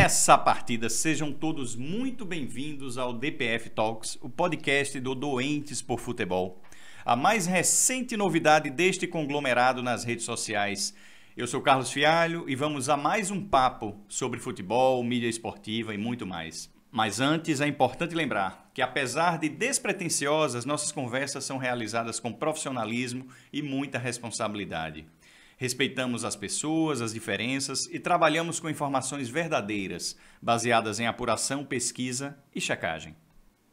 Começa a partida, sejam todos muito bem-vindos ao DPF Talks, o podcast do Doentes por Futebol. A mais recente novidade deste conglomerado nas redes sociais. Eu sou Carlos Fialho e vamos a mais um papo sobre futebol, mídia esportiva e muito mais. Mas antes é importante lembrar que, apesar de despretensiosas, nossas conversas são realizadas com profissionalismo e muita responsabilidade. Respeitamos as pessoas, as diferenças e trabalhamos com informações verdadeiras, baseadas em apuração, pesquisa e checagem.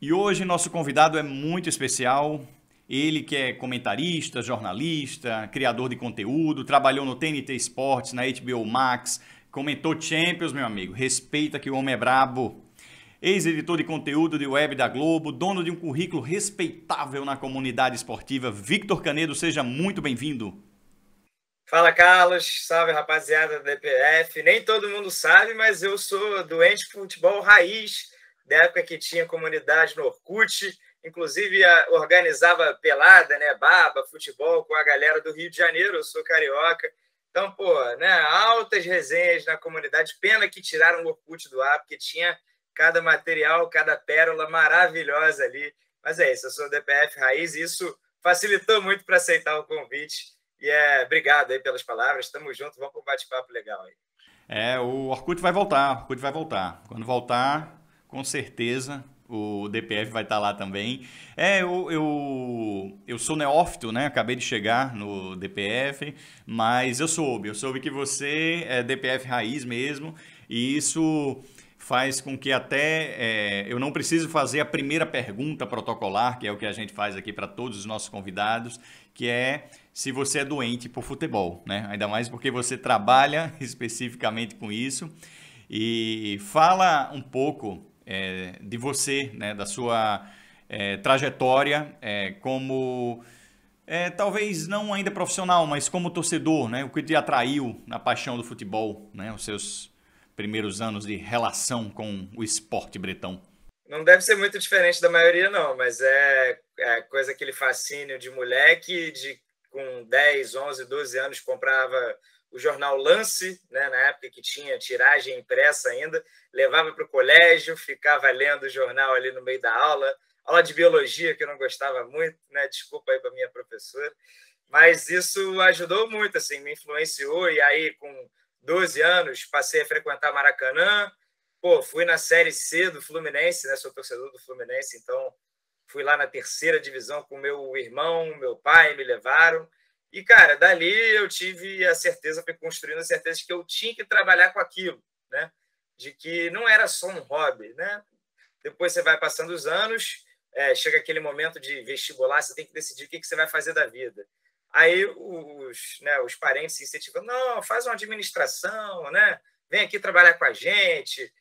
E hoje nosso convidado é muito especial. Ele que é comentarista, jornalista, criador de conteúdo, trabalhou no TNT Sports, na HBO Max, comentou Champions, meu amigo. Respeita que o homem é brabo. Ex-editor de conteúdo de web da Globo, dono de um currículo respeitável na comunidade esportiva, Victor Canedo, seja muito bem-vindo. Fala, Carlos. Salve, rapaziada do DPF. Nem todo mundo sabe, mas eu sou doente por futebol raiz, da época que tinha comunidade no Orkut. Inclusive, organizava pelada, né, baba, futebol com a galera do Rio de Janeiro. Eu sou carioca. Então, né, altas resenhas na comunidade. Pena que tiraram o Orkut do ar, porque tinha cada material, cada pérola maravilhosa ali. Mas é isso, eu sou DPF raiz e isso facilitou muito para aceitar o convite. E obrigado aí pelas palavras, estamos juntos, vamos para um bate-papo legal aí. O Orkut vai voltar, Quando voltar, com certeza, o DPF vai estar lá também. Eu sou neófito, né? Acabei de chegar no DPF, mas eu soube que você é DPF raiz mesmo, e isso faz com que até eu não preciso fazer a primeira pergunta protocolar, que é o que a gente faz aqui para todos os nossos convidados, que é se você é doente por futebol, né? Ainda mais porque você trabalha especificamente com isso. E fala um pouco de você, né? Da sua trajetória como, talvez não ainda profissional, mas como torcedor, né? O que te atraiu na paixão do futebol, né? Os seus primeiros anos de relação com o esporte bretão. Não deve ser muito diferente da maioria, não, mas é coisa, aquele fascínio de moleque, com 10, 11, 12 anos, comprava o jornal Lance, né, na época que tinha tiragem impressa ainda, levava para o colégio, ficava lendo o jornal ali no meio da aula de biologia, que eu não gostava muito, né, desculpa aí para minha professora, mas isso ajudou muito, assim, me influenciou, e aí com 12 anos passei a frequentar Maracanã, fui na Série C do Fluminense, né, sou torcedor do Fluminense, então fui lá na terceira divisão com meu irmão, meu pai me levaram. E, cara, dali eu tive a certeza, fui construindo a certeza de que eu tinha que trabalhar com aquilo, né? De que não era só um hobby, né? Depois você vai passando os anos, chega aquele momento de vestibular, você tem que decidir o que você vai fazer da vida. Aí os parentes se incentivam, não, faz uma administração, né? Vem aqui trabalhar com a gente,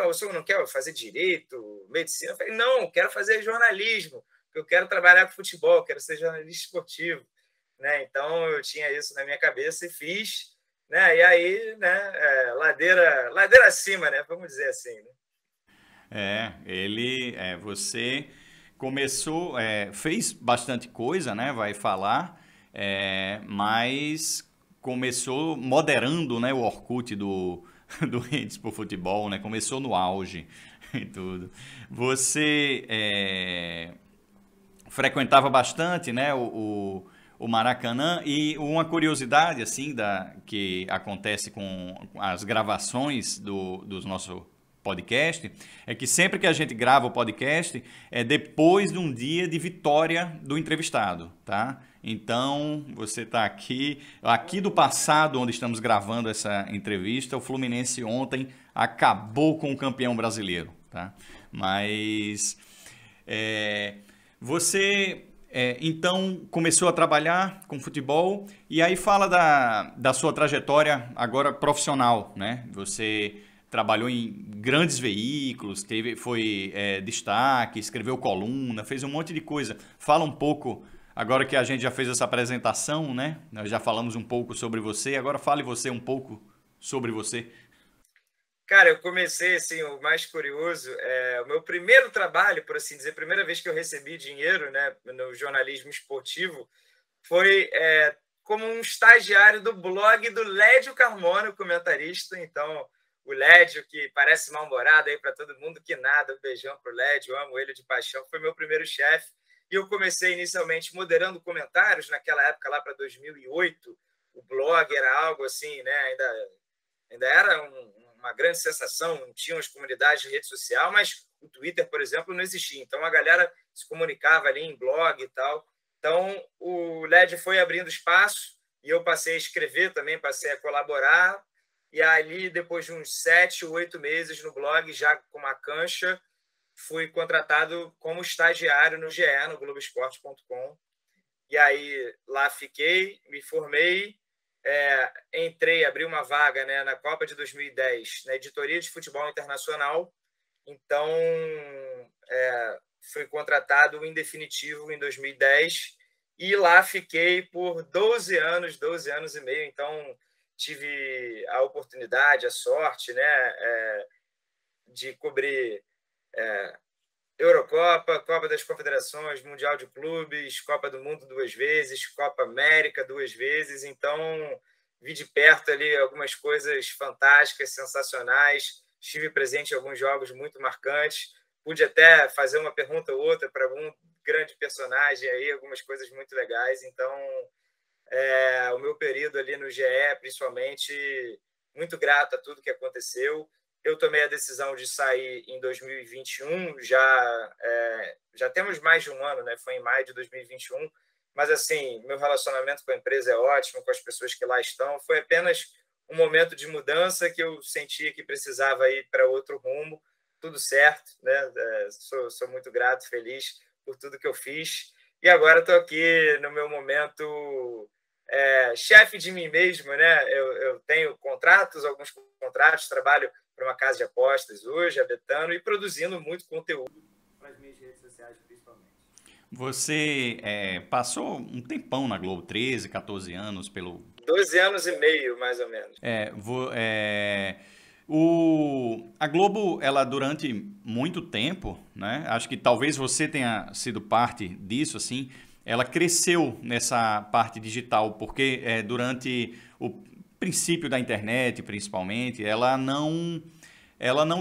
o senhor não quer fazer direito, medicina? Eu falei, não, quero fazer jornalismo, eu quero trabalhar com futebol, quero ser jornalista esportivo, né? Então eu tinha isso na minha cabeça e fiz, né? E aí, né, ladeira acima, né? Vamos dizer assim, né? Você começou, fez bastante coisa, né? Vai falar, mas começou moderando, né, o Orkut doentes por futebol, né? Começou no auge e tudo. Você frequentava bastante, né, o Maracanã, e uma curiosidade assim que acontece com as gravações dos nossos podcast é que sempre que a gente grava o podcast é depois de um dia de vitória do entrevistado, tá? Então, você está aqui do passado, onde estamos gravando essa entrevista, o Fluminense ontem acabou com o campeão brasileiro, tá? Mas você, então, começou a trabalhar com futebol e aí fala da sua trajetória agora profissional, né? Você trabalhou em grandes veículos, foi destaque, escreveu coluna, fez um monte de coisa. Fala um pouco. Agora que a gente já fez essa apresentação, né? Nós já falamos um pouco sobre você. Agora fale você um pouco sobre você. Cara, eu comecei, assim, o mais curioso, o meu primeiro trabalho, por assim dizer, primeira vez que eu recebi dinheiro, né, no jornalismo esportivo, foi como um estagiário do blog do Lédio Carmona, o comentarista. Então, o Lédio, que parece mal-humorado aí para todo mundo, que nada, um beijão para o Lédio, eu amo ele de paixão, foi meu primeiro chefe. E eu comecei inicialmente moderando comentários, naquela época, lá para 2008, o blog era algo assim, né? Ainda era uma grande sensação, não tinha as comunidades de rede social, mas o Twitter, por exemplo, não existia. Então, a galera se comunicava ali em blog e tal. Então, o LED foi abrindo espaço e eu passei a escrever também, passei a colaborar. E ali, depois de uns 7, 8 meses no blog, já com uma cancha, fui contratado como estagiário no GE, no Globoesporte.com. E aí, lá fiquei, me formei, entrei, abri uma vaga, né, na Copa de 2010, na editoria de futebol internacional. Então, fui contratado em definitivo em 2010 e lá fiquei por 12 anos e meio. Então, tive a oportunidade, a sorte, né, de cobrir Eurocopa, Copa das Confederações, Mundial de Clubes, Copa do Mundo 2 vezes, Copa América 2 vezes. Então, vi de perto ali algumas coisas fantásticas, sensacionais. Estive presente em alguns jogos muito marcantes. Pude até fazer uma pergunta ou outra para algum grande personagem aí, algumas coisas muito legais. Então, o meu período ali no GE, principalmente, muito grato a tudo que aconteceu. Eu tomei a decisão de sair em 2021, já temos mais de um ano, né? Foi em maio de 2021, mas assim, meu relacionamento com a empresa é ótimo, com as pessoas que lá estão. Foi apenas um momento de mudança que eu sentia que precisava ir para outro rumo. Tudo certo, né? Sou muito grato, feliz por tudo que eu fiz. E agora estou aqui no meu momento chefe de mim mesmo, né? Eu tenho contratos, alguns contratos, trabalho para uma casa de apostas hoje, a Betano, e produzindo muito conteúdo para as minhas redes sociais, principalmente. Você passou um tempão na Globo, 13, 14 anos, pelo... 12 anos e meio, mais ou menos. A Globo, ela durante muito tempo, né? Acho que talvez você tenha sido parte disso, assim, ela cresceu nessa parte digital, porque durante o princípio da internet, principalmente, ela não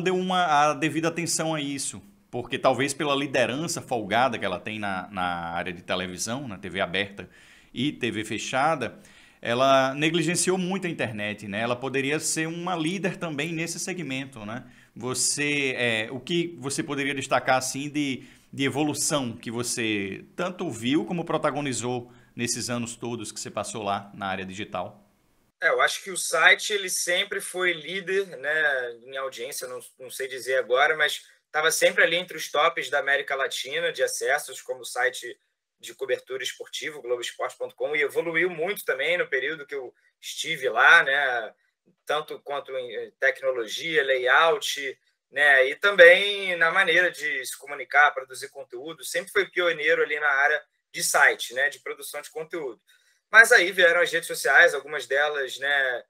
deu a devida atenção a isso, porque talvez pela liderança folgada que ela tem na área de televisão, na TV aberta e TV fechada, ela negligenciou muito a internet, né? Ela poderia ser uma líder também nesse segmento, né? O que você poderia destacar assim de evolução que você tanto viu como protagonizou nesses anos todos que você passou lá na área digital? Eu acho que o site ele sempre foi líder, né, em audiência, não sei dizer agora, mas estava sempre ali entre os tops da América Latina de acessos, como site de cobertura esportiva, Globoesporte.com, e evoluiu muito também no período que eu estive lá, né, tanto quanto em tecnologia, layout, né, e também na maneira de se comunicar, produzir conteúdo, sempre foi pioneiro ali na área de site, né, de produção de conteúdo. Mas aí vieram as redes sociais, algumas delas, né,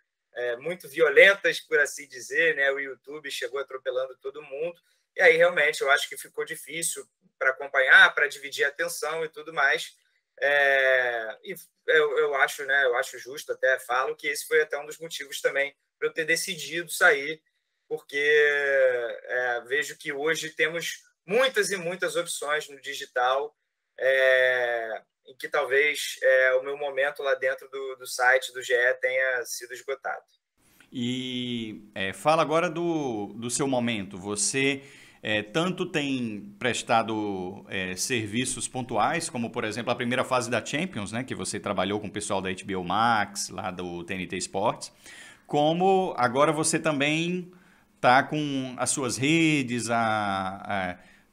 muito violentas, por assim dizer, né? O YouTube chegou atropelando todo mundo. E aí, realmente, eu acho que ficou difícil para acompanhar, para dividir a atenção e tudo mais. E eu acho, né, eu acho justo, até falo que esse foi até um dos motivos também para eu ter decidido sair, porque vejo que hoje temos muitas e muitas opções no digital, em que talvez o meu momento lá dentro do site do GE tenha sido esgotado. E fala agora do seu momento. Você tanto tem prestado serviços pontuais, como, por exemplo, a primeira fase da Champions, né, que você trabalhou com o pessoal da HBO Max, lá do TNT Sports, como agora você também está com as suas redes,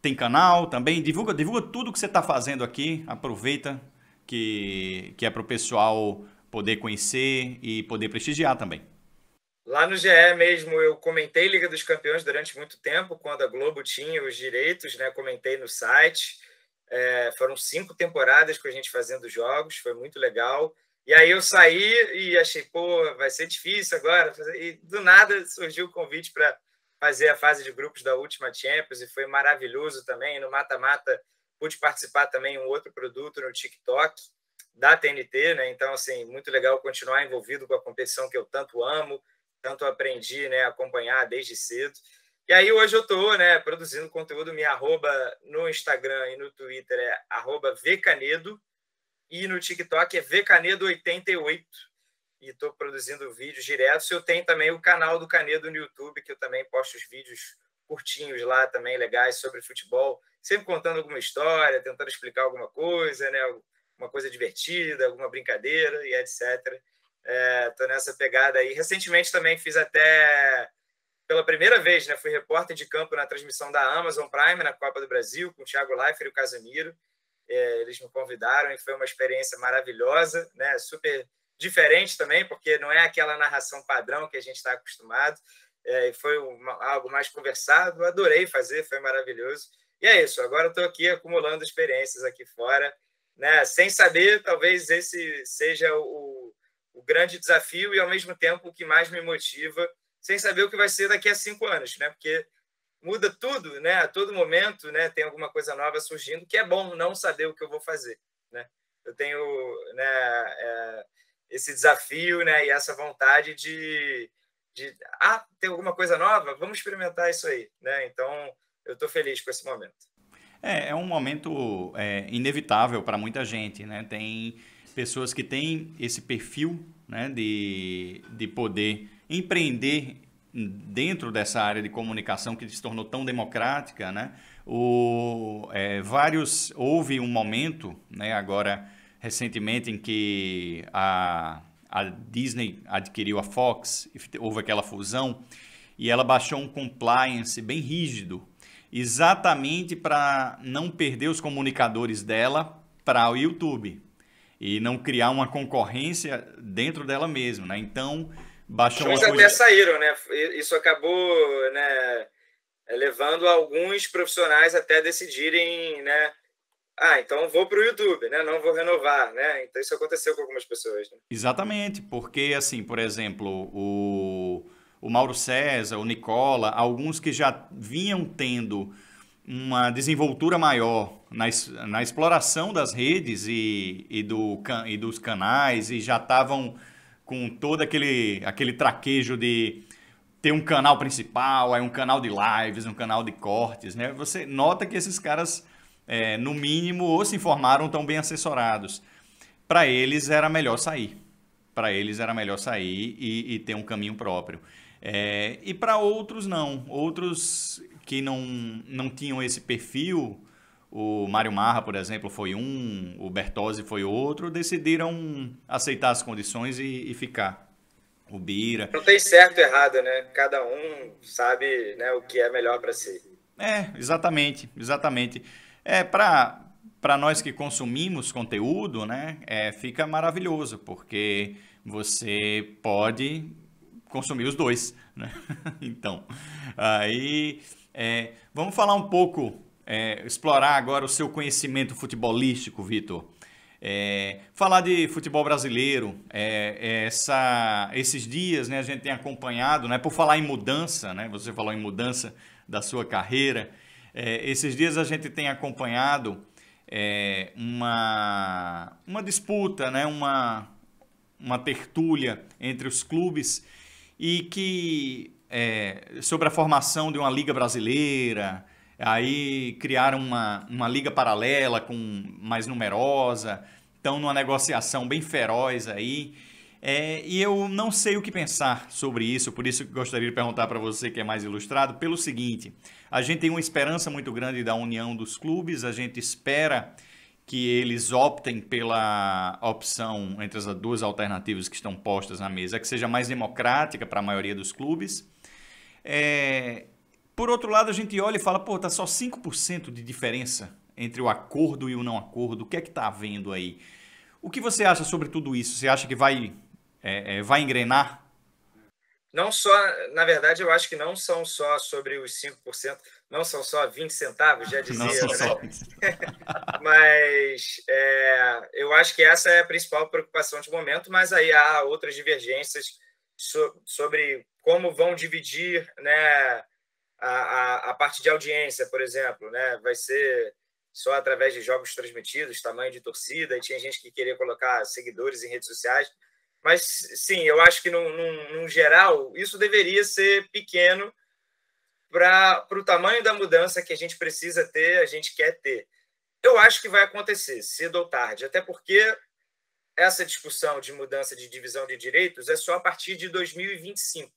tem canal também, divulga tudo que você está fazendo aqui, aproveita que é para o pessoal poder conhecer e poder prestigiar também. Lá no GE mesmo, eu comentei Liga dos Campeões durante muito tempo, quando a Globo tinha os direitos, né? Comentei no site. Foram 5 temporadas com a gente fazendo jogos, foi muito legal. E aí eu saí e achei, pô, vai ser difícil agora. E do nada surgiu o convite para fazer a fase de grupos da última Champions, e foi maravilhoso também. No mata-mata, pude participar também de um outro produto no TikTok da TNT, né? Então, assim, muito legal continuar envolvido com a competição que eu tanto amo, tanto aprendi, né, a acompanhar desde cedo. E aí hoje eu estou, né, produzindo conteúdo. Minha arroba no Instagram e no Twitter é @vcanedo e no TikTok é vcanedo88. E estou produzindo vídeos diretos. Eu tenho também o canal do Canedo no YouTube, que eu também posto os vídeos curtinhos lá também, legais, sobre futebol, sempre contando alguma história, tentando explicar alguma coisa, né, uma coisa divertida, alguma brincadeira e etc. Estou nessa pegada aí. Recentemente também fiz até, pela primeira vez, né, fui repórter de campo na transmissão da Amazon Prime na Copa do Brasil, com o Thiago Leifert e o Casemiro. Eles me convidaram e foi uma experiência maravilhosa, né, super diferente também, porque não é aquela narração padrão que a gente está acostumado. Foi algo mais conversado. Adorei fazer, foi maravilhoso. E é isso, agora estou aqui acumulando experiências aqui fora, né, sem saber, talvez esse seja o grande desafio e, ao mesmo tempo, o que mais me motiva, sem saber o que vai ser daqui a 5 anos, né, porque muda tudo, né, a todo momento, né, tem alguma coisa nova surgindo, que é bom não saber o que eu vou fazer, né. Eu tenho, né, esse desafio, né, e essa vontade de ter alguma coisa nova, vamos experimentar isso aí, né? Então, eu estou feliz com esse momento. É um momento inevitável para muita gente, né? Tem pessoas que têm esse perfil, né, de poder empreender dentro dessa área de comunicação que se tornou tão democrática, né? Houve um momento, né, agora recentemente, em que a Disney adquiriu a Fox, houve aquela fusão, e ela baixou um compliance bem rígido, exatamente para não perder os comunicadores dela para o YouTube e não criar uma concorrência dentro dela mesma, né? Então, baixou uma coisa... até saíram, né? Isso acabou, né, levando alguns profissionais até decidirem, né, então vou para o YouTube, né? Não vou renovar, né? Então isso aconteceu com algumas pessoas, né? Exatamente, porque assim, por exemplo, o Mauro César, o Nicola, alguns que já vinham tendo uma desenvoltura maior na exploração das redes e dos canais, e já estavam com todo aquele traquejo de ter um canal principal, aí um canal de lives, um canal de cortes, né? Você nota que esses caras, no mínimo, ou se informaram tão bem assessorados. Para eles era melhor sair. Para eles era melhor sair e ter um caminho próprio. E para outros não. Outros que não tinham esse perfil, o Mário Marra, por exemplo, foi um, o Bertozzi foi outro, decidiram aceitar as condições e ficar. O Bira. Não tem certo e errado, né? Cada um sabe, né, o que é melhor para si. Exatamente, exatamente. Para nós que consumimos conteúdo, né, fica maravilhoso, porque você pode consumir os dois, né? Então, aí vamos falar um pouco, explorar agora o seu conhecimento futebolístico, Vitor. Falar de futebol brasileiro, esses dias, né, a gente tem acompanhado, né, por falar em mudança, né, você falou em mudança da sua carreira, esses dias a gente tem acompanhado uma disputa, né, uma tertúlia entre os clubes e que sobre a formação de uma liga brasileira. Aí criaram uma liga paralela mais numerosa, estão numa negociação bem feroz aí. E eu não sei o que pensar sobre isso, por isso que gostaria de perguntar para você que é mais ilustrado, pelo seguinte: a gente tem uma esperança muito grande da união dos clubes, a gente espera que eles optem pela opção entre as duas alternativas que estão postas na mesa, que seja mais democrática para a maioria dos clubes. Por outro lado, a gente olha e fala, pô, tá só 5% de diferença entre o acordo e o não acordo. O que é que tá havendo aí? O que você acha sobre tudo isso? Você acha que vai engrenar? Não só, na verdade, eu acho que não são só sobre os 5%, não são só 20 centavos, já dizia, não são só... Mas eu acho que essa é a principal preocupação de momento, mas aí há outras divergências sobre como vão dividir, né, a parte de audiência, por exemplo, né? Vai ser só através de jogos transmitidos, tamanho de torcida, e tinha gente que queria colocar seguidores em redes sociais. Mas, sim, eu acho que, num geral, isso deveria ser pequeno para o tamanho da mudança que a gente precisa ter, a gente quer ter. Eu acho que vai acontecer, cedo ou tarde, até porque essa discussão de mudança de divisão de direitos é só a partir de 2025,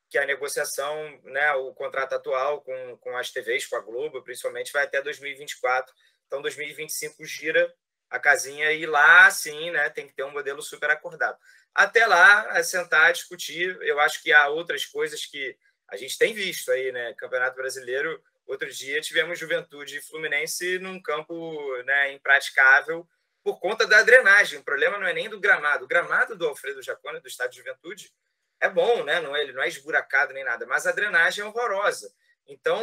que a negociação, né, o contrato atual com as TVs, com a Globo, principalmente, vai até 2024. Então, 2025 gira a casinha e lá, sim, né, tem que ter um modelo super acordado. Até lá, sentar, discutir. Eu acho que há outras coisas que a gente tem visto aí, né? Campeonato Brasileiro, outro dia tivemos Juventude e Fluminense num campo, né, impraticável por conta da drenagem. O problema não é nem do gramado. O gramado do Alfredo Jaconi, do Estádio Juventude, é bom, né? Ele não é esburacado nem nada, mas a drenagem é horrorosa. Então,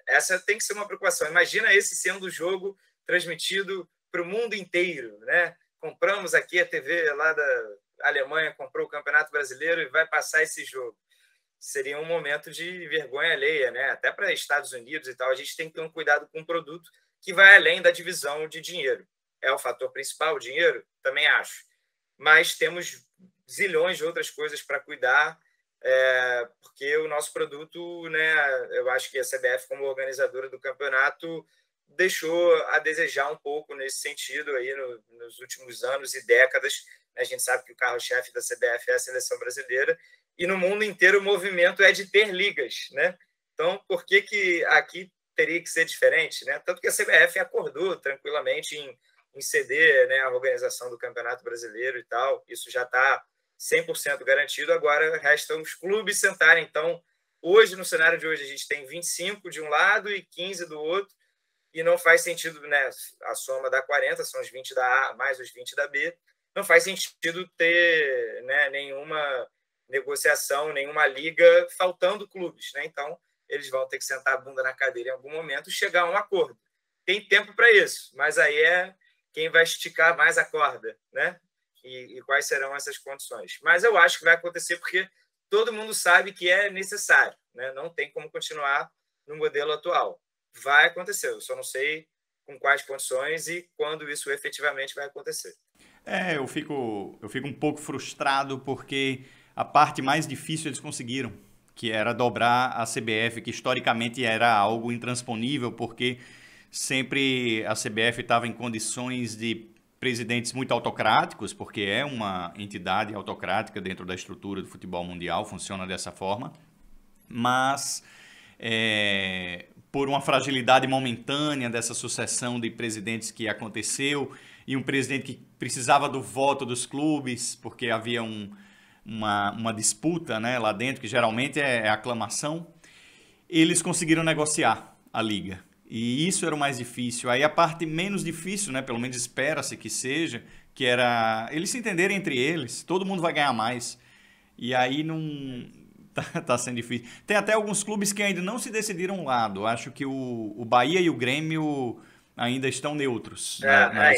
essa tem que ser uma preocupação. Imagina esse sendo o jogo transmitido para o mundo inteiro, né? Compramos aqui a TV lá da Alemanha, comprou o Campeonato Brasileiro e vai passar esse jogo. Seria um momento de vergonha alheia, né? Até para Estados Unidos e tal. A gente tem que ter um cuidado com um produto que vai além da divisão de dinheiro. É o fator principal, o dinheiro? Também acho. Mas temos zilhões de outras coisas para cuidar, porque o nosso produto, né, eu acho que a CBF, como organizadora do campeonato, deixou a desejar um pouco nesse sentido aí nos últimos anos e décadas. A gente sabe que o carro-chefe da CBF é a seleção brasileira, e no mundo inteiro o movimento é de ter ligas, né? Então, por que aqui teria que ser diferente, né? Tanto que a CBF acordou tranquilamente em ceder, né, a organização do Campeonato Brasileiro e tal. Isso já está 100% garantido. Agora restam os clubes sentarem. Então, hoje, no cenário de hoje, a gente tem 25 de um lado e 15 do outro, e não faz sentido, né, a soma dá 40, são os 20 da A mais os 20 da B. Não faz sentido ter, né, nenhuma negociação, nenhuma liga faltando clubes, né? Então, eles vão ter que sentar a bunda na cadeira em algum momento e chegar a um acordo. Tem tempo para isso, mas aí é quem vai esticar mais a corda, né? E quais serão essas condições. Mas eu acho que vai acontecer porque todo mundo sabe que é necessário, né? Não tem como continuar no modelo atual. Vai acontecer, eu só não sei com quais condições e quando isso efetivamente vai acontecer. Eu fico um pouco frustrado porque a parte mais difícil eles conseguiram, que era dobrar a CBF, que historicamente era algo intransponível, porque sempre a CBF estava em condições de presidentes muito autocráticos, porque é uma entidade autocrática dentro da estrutura do futebol mundial, funciona dessa forma, mas por uma fragilidade momentânea dessa sucessão de presidentes que aconteceu, e um presidente que precisava do voto dos clubes, porque havia uma disputa, né, lá dentro, que geralmente é aclamação, eles conseguiram negociar a liga. E isso era o mais difícil. Aí a parte menos difícil, né, pelo menos espera-se que seja, que era eles se entenderem entre eles, todo mundo vai ganhar mais. E aí não tá sendo difícil. Tem até alguns clubes que ainda não se decidiram um lado. Acho que o Bahia e o Grêmio ainda estão neutros.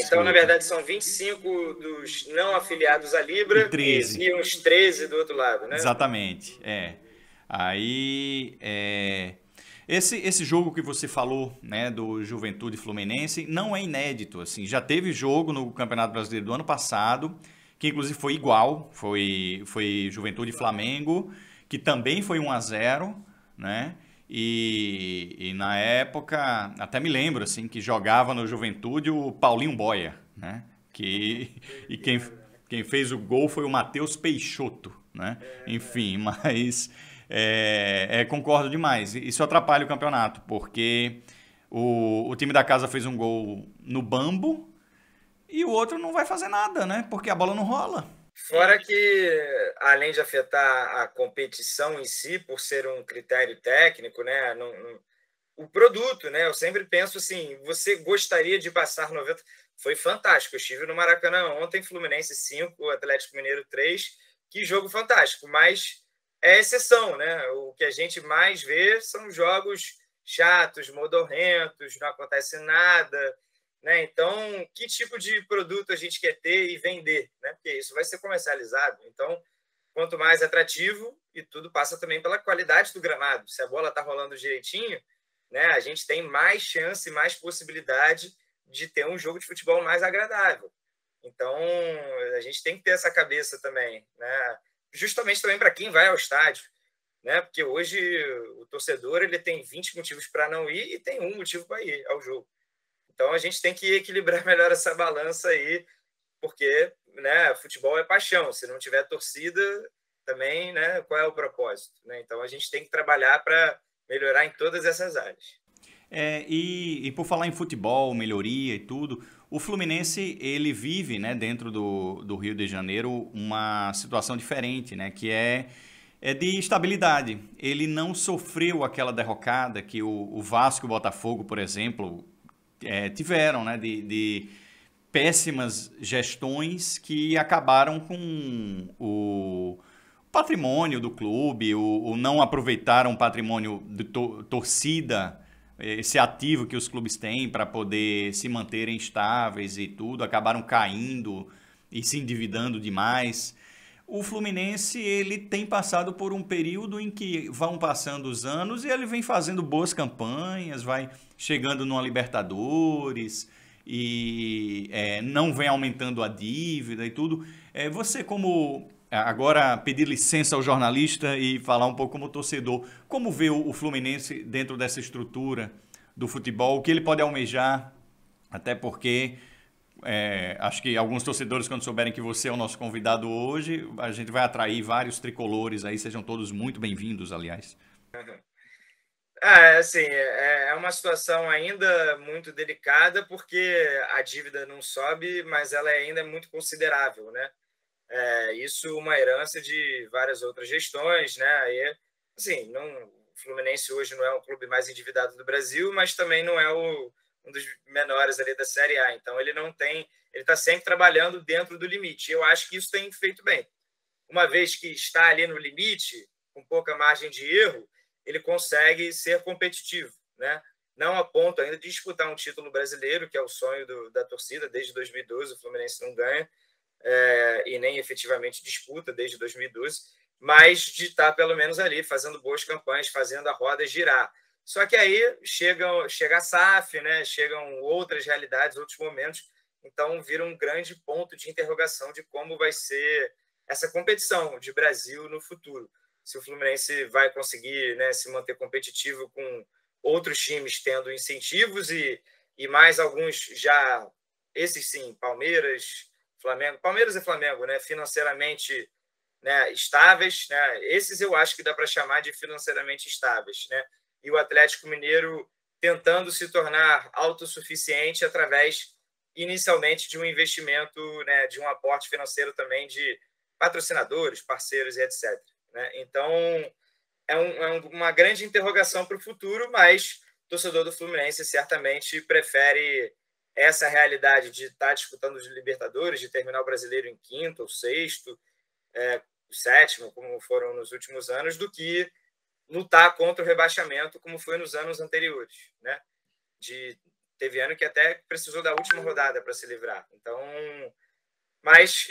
Então, na verdade, são 25 dos não afiliados à Libra e 13. E uns 13 do outro lado, né? Exatamente, Aí, esse jogo que você falou, né, do Juventude Fluminense, não é inédito, assim. Já teve jogo no Campeonato Brasileiro do ano passado, que inclusive foi igual, foi Juventude e Flamengo, que também foi 1-0, né? E na época, até me lembro, assim, que jogava no Juventude o Paulinho Boia, né? E quem fez o gol foi o Matheus Peixoto, né? Enfim, mas concordo demais. Isso atrapalha o campeonato, porque o time da casa fez um gol no bambo e o outro não vai fazer nada, né? Porque a bola não rola. Fora que, além de afetar a competição em si, por ser um critério técnico, né, o produto, né, eu sempre penso assim, você gostaria de passar 90... Foi fantástico, eu estive no Maracanã ontem, Fluminense 5, Atlético Mineiro 3, que jogo fantástico, mas é exceção, né? O que a gente mais vê são jogos chatos, modorrentos, não acontece nada, né? Então, que tipo de produto a gente quer ter e vender, né? Porque isso vai ser comercializado. Então, quanto mais atrativo, e tudo passa também pela qualidade do gramado. Se a bola está rolando direitinho, né, a gente tem mais chance, mais possibilidade de ter um jogo de futebol mais agradável. Então, a gente tem que ter essa cabeça também, né? Justamente também para quem vai ao estádio, né? Porque hoje o torcedor ele tem 20 motivos para não ir e tem um motivo para ir ao jogo. Então, a gente tem que equilibrar melhor essa balança aí, porque, né, futebol é paixão. Se não tiver torcida, também, né, qual é o propósito? Né? Então, a gente tem que trabalhar para melhorar em todas essas áreas. E por falar em futebol, melhoria e tudo, o Fluminense ele vive, né, dentro do Rio de Janeiro uma situação diferente, né, que é de estabilidade. Ele não sofreu aquela derrocada que o Vasco e o Botafogo, por exemplo, tiveram, né, de péssimas gestões que acabaram com o patrimônio do clube, o não aproveitar um patrimônio de torcida, esse ativo que os clubes têm para poder se manterem estáveis e tudo, acabaram caindo e se endividando demais. O Fluminense ele tem passado por um período em que vão passando os anos e ele vem fazendo boas campanhas, vai chegando numa Libertadores e não vem aumentando a dívida e tudo. Você como agora pedir licença ao jornalista e falar um pouco como torcedor, como vê o Fluminense dentro dessa estrutura do futebol, o que ele pode almejar, até porque acho que alguns torcedores, quando souberem que você é o nosso convidado hoje, a gente vai atrair vários tricolores aí, sejam todos muito bem-vindos, aliás. Assim, é uma situação ainda muito delicada, porque a dívida não sobe, mas ela ainda é muito considerável, né? Isso uma herança de várias outras gestões, né? E, assim, o Fluminense hoje não é o clube mais endividado do Brasil, mas também não é um dos menores ali da Série A. Então, ele está sempre trabalhando dentro do limite. Eu acho que isso tem feito bem. Uma vez que está ali no limite, com pouca margem de erro, ele consegue ser competitivo, né? Não a ponto ainda de disputar um título brasileiro, que é o sonho da torcida. Desde 2012 o Fluminense não ganha, e nem efetivamente disputa desde 2012, mas de estar pelo menos ali fazendo boas campanhas, fazendo a roda girar. Só que aí chega a SAF, né? Chegam outras realidades, outros momentos, então vira um grande ponto de interrogação de como vai ser essa competição de Brasil no futuro. Se o Fluminense vai conseguir, né, se manter competitivo com outros times tendo incentivos e mais alguns já, esses sim, Palmeiras, Flamengo, Palmeiras e Flamengo, né, financeiramente, né, estáveis, né? Esses eu acho que dá para chamar de financeiramente estáveis, né? E o Atlético Mineiro tentando se tornar autossuficiente através, inicialmente, de um investimento, né, de um aporte financeiro também de patrocinadores, parceiros e etc. Né? Então, uma grande interrogação para o futuro, mas o torcedor do Fluminense certamente prefere essa realidade de estar disputando os Libertadores, de terminar o Brasileiro em quinto ou sexto, sétimo, como foram nos últimos anos, do que lutar contra o rebaixamento, como foi nos anos anteriores, né? Teve ano que até precisou da última rodada para se livrar. Então, mas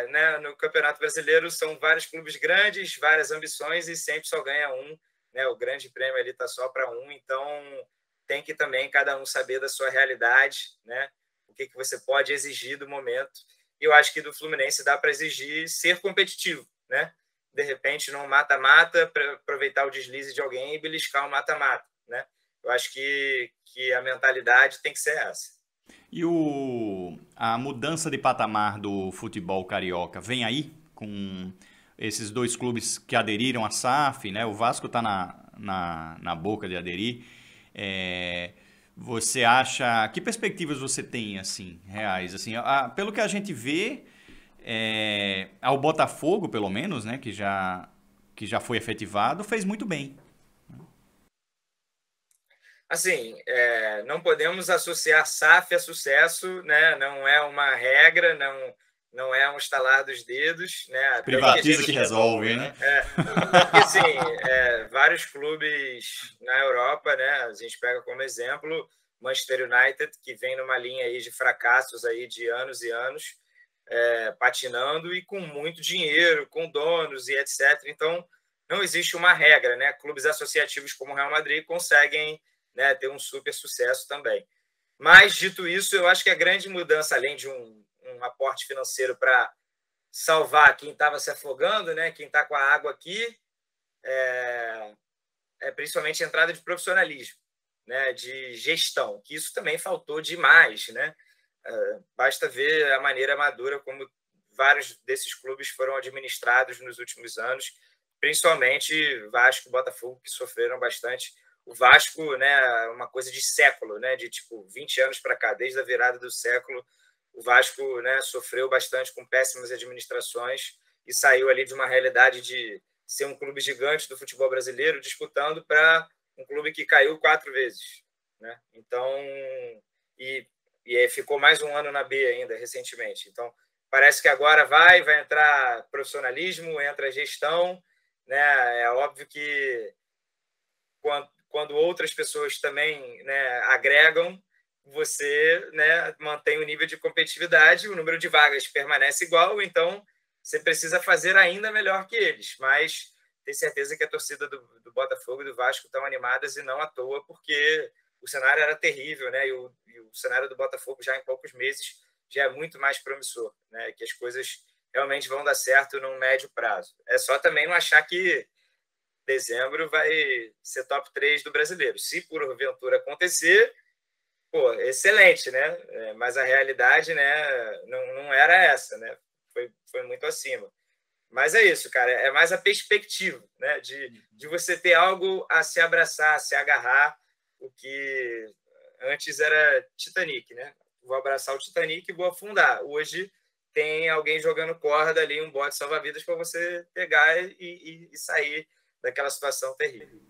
né, no Campeonato Brasileiro são vários clubes grandes, várias ambições e sempre só ganha um, né? O grande prêmio ali está só para um, então tem que também cada um saber da sua realidade, né? O que você pode exigir do momento. E eu acho que do Fluminense dá para exigir ser competitivo, né? De repente, num mata-mata, para aproveitar o deslize de alguém e beliscar o mata-mata, né? Eu acho que a mentalidade tem que ser essa. E a mudança de patamar do futebol carioca vem aí com esses dois clubes que aderiram à SAF, né? O Vasco está na boca de aderir. Você acha... Que perspectivas você tem, assim, reais? Assim, pelo que a gente vê, ao Botafogo, pelo menos, né? Que já foi efetivado, fez muito bem. Assim, não podemos associar SAF a sucesso, né? Não é uma regra, não é um estalar dos dedos, né? Privatiza que resolve, né? Porque, assim, vários clubes na Europa, né? A gente pega como exemplo Manchester United, que vem numa linha aí de fracassos aí de anos e anos, patinando e com muito dinheiro, com donos e etc. Então, não existe uma regra, né? Clubes associativos como o Real Madrid conseguem, né, ter um super sucesso também. Mas, dito isso, eu acho que a grande mudança, além de um um aporte financeiro para salvar quem estava se afogando, né? Quem está com a água aqui, principalmente a entrada de profissionalismo, né? De gestão, que isso também faltou demais, né? Basta ver a maneira madura como vários desses clubes foram administrados nos últimos anos, principalmente Vasco e Botafogo, que sofreram bastante. O Vasco, né, uma coisa de século, né, de tipo 20 anos para cá, desde a virada do século, o Vasco, né, sofreu bastante com péssimas administrações e saiu ali de uma realidade de ser um clube gigante do futebol brasileiro, disputando para um clube que caiu 4 vezes, né? Então, e ficou mais um ano na B ainda, recentemente. Então, parece que agora vai entrar profissionalismo, entra gestão, né? É óbvio que quando outras pessoas também, né, agregam, você, né, mantém o nível de competitividade, o número de vagas permanece igual, então você precisa fazer ainda melhor que eles. Mas tenho certeza que a torcida do Botafogo e do Vasco estão animadas e não à toa, porque o cenário era terrível, né? E o cenário do Botafogo já em poucos meses já é muito mais promissor, né? Que as coisas realmente vão dar certo num médio prazo. É só também não achar que dezembro vai ser top 3 do brasileiro. Se porventura acontecer, pô, excelente, né? Mas a realidade, né, não era essa, né? Foi muito acima. Mas é isso, cara. É mais a perspectiva, né? De você ter algo a se abraçar, a se agarrar, o que antes era Titanic, né? Vou abraçar o Titanic e vou afundar. Hoje tem alguém jogando corda ali, um bote salva-vidas para você pegar e sair daquela situação terrível.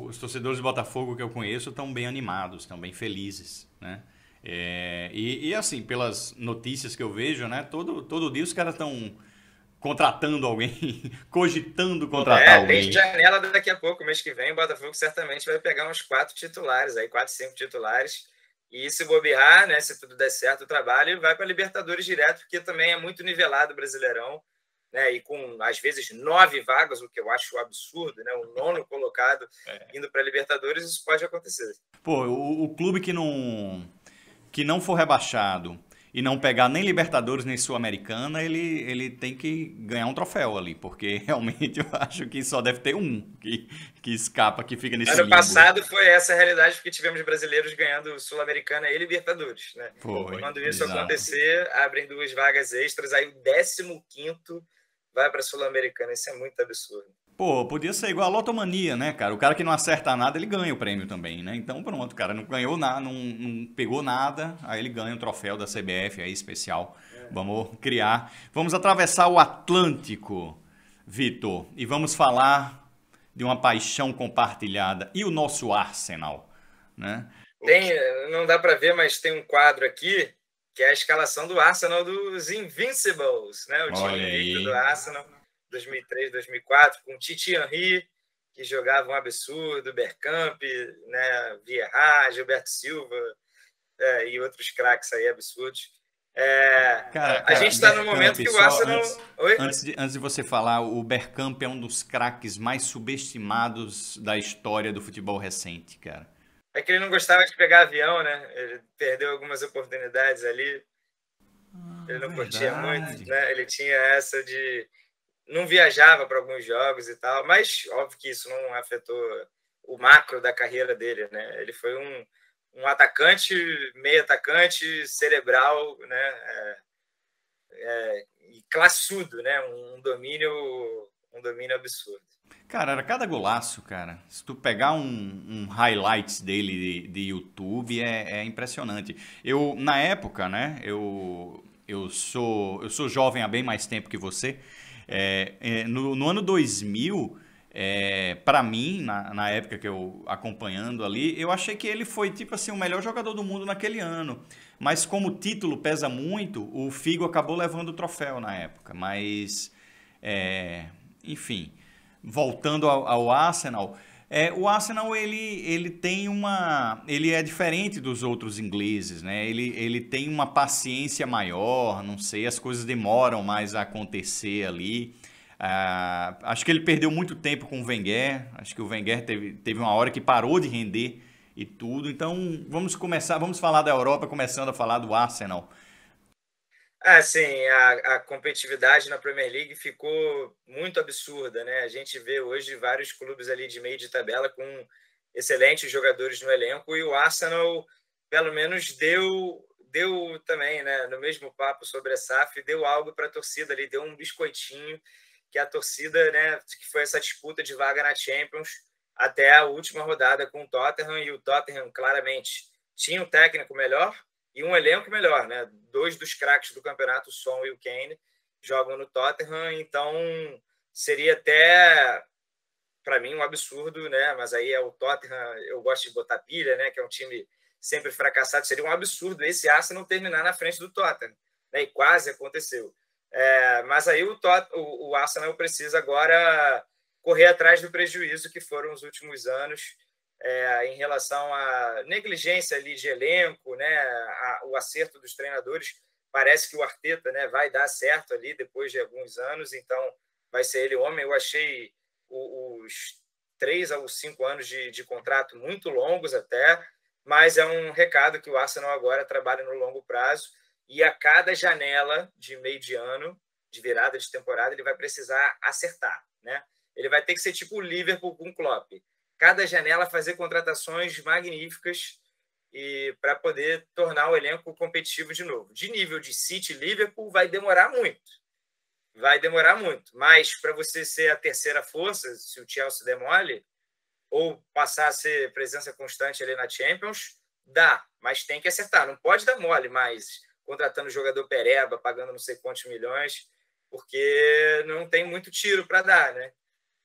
Os torcedores do Botafogo que eu conheço estão bem animados, estão bem felizes, né? E assim, pelas notícias que eu vejo, né? Todo dia os caras estão contratando alguém, cogitando contratar alguém. Tem janela daqui a pouco, mês que vem, o Botafogo certamente vai pegar uns 4 titulares, 4, 5 titulares. E se bobear, né? Se tudo der certo o trabalho, vai para a Libertadores direto, porque também é muito nivelado o Brasileirão. Né, e com, às vezes, 9 vagas, o que eu acho absurdo, né, o 9º colocado indo para a Libertadores, isso pode acontecer. Pô, o clube que não for rebaixado e não pegar nem Libertadores nem Sul-Americana, ele tem que ganhar um troféu ali, porque realmente eu acho que só deve ter um que escapa, que fica nesse limbo. Ano passado foi essa a realidade, porque tivemos brasileiros ganhando Sul-Americana e Libertadores. Né? Quando isso acontecer, abrem 2 vagas extras, aí o 15º vai para a Sul-Americana. Isso é muito absurdo. Pô, podia ser igual a Lotomania, né, cara? O cara que não acerta nada, ele ganha o prêmio também, né? Então pronto, o cara não ganhou nada, não pegou nada, aí ele ganha um troféu da CBF aí especial. Vamos criar. Vamos atravessar o Atlântico, Vitor, e vamos falar de uma paixão compartilhada. E o nosso Arsenal, né? Não dá para ver, mas tem um quadro aqui que é a escalação do Arsenal dos Invincibles, né? O time invicto do Arsenal, 2003, 2004, com Titi Henry, que jogava um absurdo, Bergkamp, né? Vieira, Gilberto Silva e outros craques aí absurdos. Cara, a gente está no momento que o Arsenal... Antes de você falar, o Bergkamp é um dos craques mais subestimados da história do futebol recente, cara. É que ele não gostava de pegar avião, né? Ele perdeu algumas oportunidades ali. Ele não curtia muito, né? Ele tinha essa de... Não viajava para alguns jogos e tal, mas óbvio que isso não afetou o macro da carreira dele, né? Ele foi um atacante, meio atacante, cerebral, né? E classudo, né? Um domínio absurdo. Cara, era cada golaço, cara. Se tu pegar um highlights dele de YouTube, é impressionante. Na época, né, eu sou jovem há bem mais tempo que você. No ano 2000, para mim, na época que eu acompanhando ali, eu achei que ele foi, tipo assim, o melhor jogador do mundo naquele ano. Mas como o título pesa muito, o Figo acabou levando o troféu na época. Mas, enfim... Voltando ao Arsenal, o Arsenal ele tem ele é diferente dos outros ingleses, né? Ele tem uma paciência maior, não sei, as coisas demoram mais a acontecer ali. Acho que ele perdeu muito tempo com o Wenger, acho que o Wenger teve uma hora que parou de render e tudo. Então vamos falar da Europa, começando a falar do Arsenal. Sim, a competitividade na Premier League ficou muito absurda, né? A gente vê hoje vários clubes ali de meio de tabela com excelentes jogadores no elenco e o Arsenal, pelo menos, deu também, né? No mesmo papo sobre a SAF, deu algo para a torcida ali, deu um biscoitinho que a torcida, né? Que foi essa disputa de vaga na Champions até a última rodada com o Tottenham e o Tottenham claramente tinha um técnico melhor e um elenco melhor, né? Dois dos craques do campeonato, o Son e o Kane, jogam no Tottenham, então seria até para mim um absurdo, né? Mas aí é o Tottenham, eu gosto de botar pilha, né? Que é um time sempre fracassado, seria um absurdo esse Arsenal terminar na frente do Tottenham, né? E quase aconteceu. Mas aí o Arsenal precisa agora correr atrás do prejuízo que foram os últimos anos em relação à negligência ali de elenco, né, o acerto dos treinadores. Parece que o Arteta, né, vai dar certo ali depois de alguns anos, então vai ser ele o homem. Eu achei os 3 a 5 anos de contrato muito longos até, mas é um recado que o Arsenal agora trabalha no longo prazo e a cada janela de meio de ano, de virada de temporada, ele vai precisar acertar, né? Ele vai ter que ser tipo o Liverpool com o Klopp. Cada janela fazer contratações magníficas e para poder tornar o elenco competitivo de novo. De nível de City, Liverpool vai demorar muito. Vai demorar muito. Mas para você ser a terceira força, se o Chelsea der mole, ou passar a ser presença constante ali na Champions, dá, mas tem que acertar. Não pode dar mole mais contratando jogador pereba, pagando não sei quantos milhões, porque não tem muito tiro para dar, né?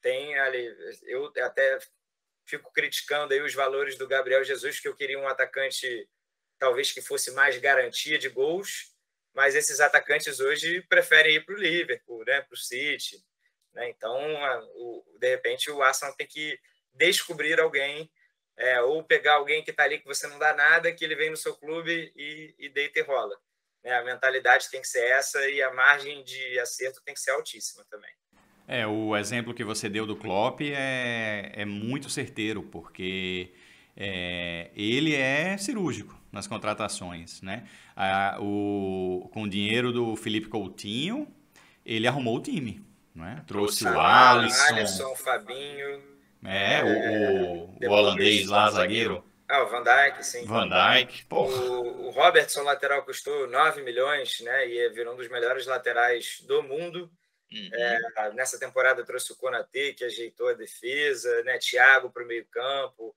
Tem ali, eu até fico criticando aí os valores do Gabriel Jesus, que eu queria um atacante talvez que fosse mais garantia de gols, mas esses atacantes hoje preferem ir para o Liverpool, né, para o City, né? Então, de repente, o Arsenal tem que descobrir alguém, ou pegar alguém que está ali que você não dá nada, que ele vem no seu clube e deita e rola. Né? A mentalidade tem que ser essa e a margem de acerto tem que ser altíssima também. O exemplo que você deu do Klopp é muito certeiro, porque ele é cirúrgico nas contratações, né? Com o dinheiro do Felipe Coutinho, ele arrumou o time, né? Trouxe o Alisson, O Fabinho, o holandês lá, zagueiro. O Van Dijk, sim. Van Dijk, o Robertson, lateral, custou 9 milhões, né? E virou um dos melhores laterais do mundo. Nessa temporada trouxe o Konaté, que ajeitou a defesa, né? Thiago para o meio campo.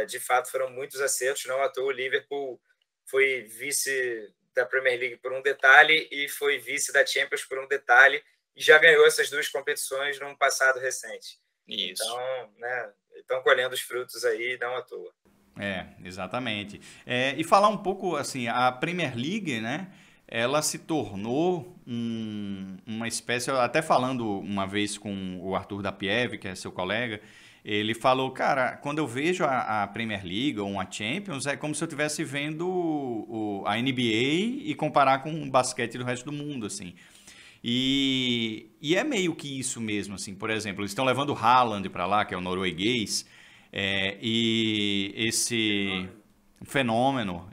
De fato, foram muitos acertos. Não à toa, o Liverpool foi vice da Premier League por um detalhe e foi vice da Champions por um detalhe e já ganhou essas duas competições num passado recente. Isso. Então, né, estão colhendo os frutos aí, não à toa. Exatamente. E falar um pouco, assim, a Premier League, né? Ela se tornou uma espécie, até falando uma vez com o Arthur da Pieve, que é seu colega, ele falou, cara, quando eu vejo a Premier League ou uma Champions, é como se eu estivesse vendo a NBA e comparar com o basquete do resto do mundo, assim. E é meio que isso mesmo, assim. Por exemplo, eles estão levando o Haaland para lá, que é o norueguês, e esse fenômeno,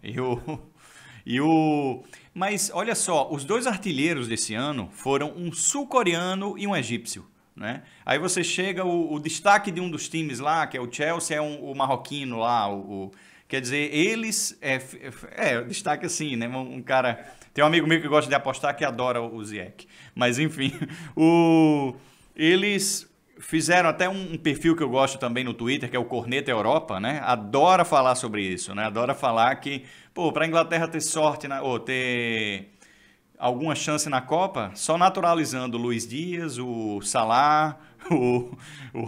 mas olha só, os dois artilheiros desse ano foram um sul-coreano e um egípcio, né? Aí você chega, o destaque de um dos times lá, que é o Chelsea, é o marroquino lá, quer dizer, eles, destaque assim, né? Um cara, tem um amigo meu que gosta de apostar que adora o Ziyech, mas enfim, eles fizeram até um perfil que eu gosto também no Twitter, que é o Corneta Europa, né? Adora falar sobre isso, né? Adora falar que, para a Inglaterra ter sorte, ou ter alguma chance na Copa, só naturalizando o Luiz Dias, o Salah, o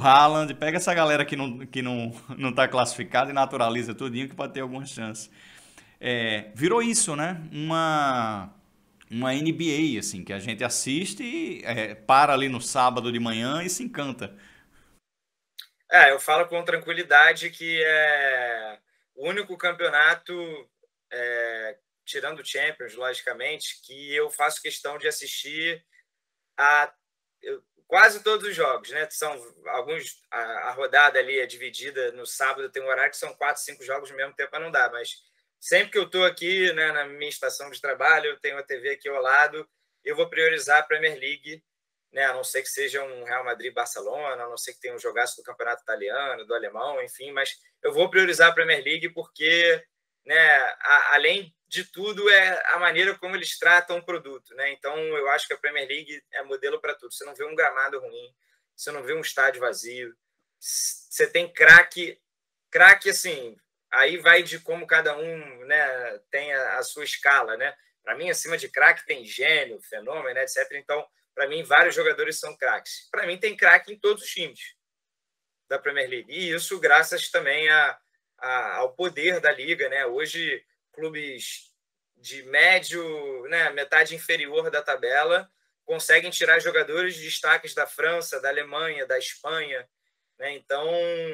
Haaland, pega essa galera que não tá classificada e naturaliza tudinho que pode ter alguma chance. Virou isso, né? Uma NBA, assim, que a gente assiste, para ali no sábado de manhã e se encanta. Eu falo com tranquilidade que é o único campeonato, tirando o Champions, logicamente, que eu faço questão de assistir quase todos os jogos, né? São alguns, a rodada ali é dividida no sábado, tem um horário que são 4, 5 jogos no mesmo tempo, não dá, mas sempre que eu estou aqui, né, na minha estação de trabalho, eu tenho a TV aqui ao lado, eu vou priorizar a Premier League, né, a não ser que seja um Real Madrid-Barcelona, a não ser que tenha um jogaço do campeonato italiano, do alemão, enfim, mas eu vou priorizar a Premier League porque, né, além de tudo, é a maneira como eles tratam o produto, né? Então, eu acho que a Premier League é modelo para tudo. Você não vê um gramado ruim, você não vê um estádio vazio, você tem craque, assim, aí vai de como cada um, né, tem a sua escala, né? Para mim, acima de craque tem gênio, fenômeno, etc. Então, para mim, vários jogadores são craques. Para mim, tem craque em todos os times da Premier League. E isso graças também ao poder da liga, né? Hoje, clubes de médio, né, metade inferior da tabela, conseguem tirar jogadores de destaques da França, da Alemanha, da Espanha, né? Então,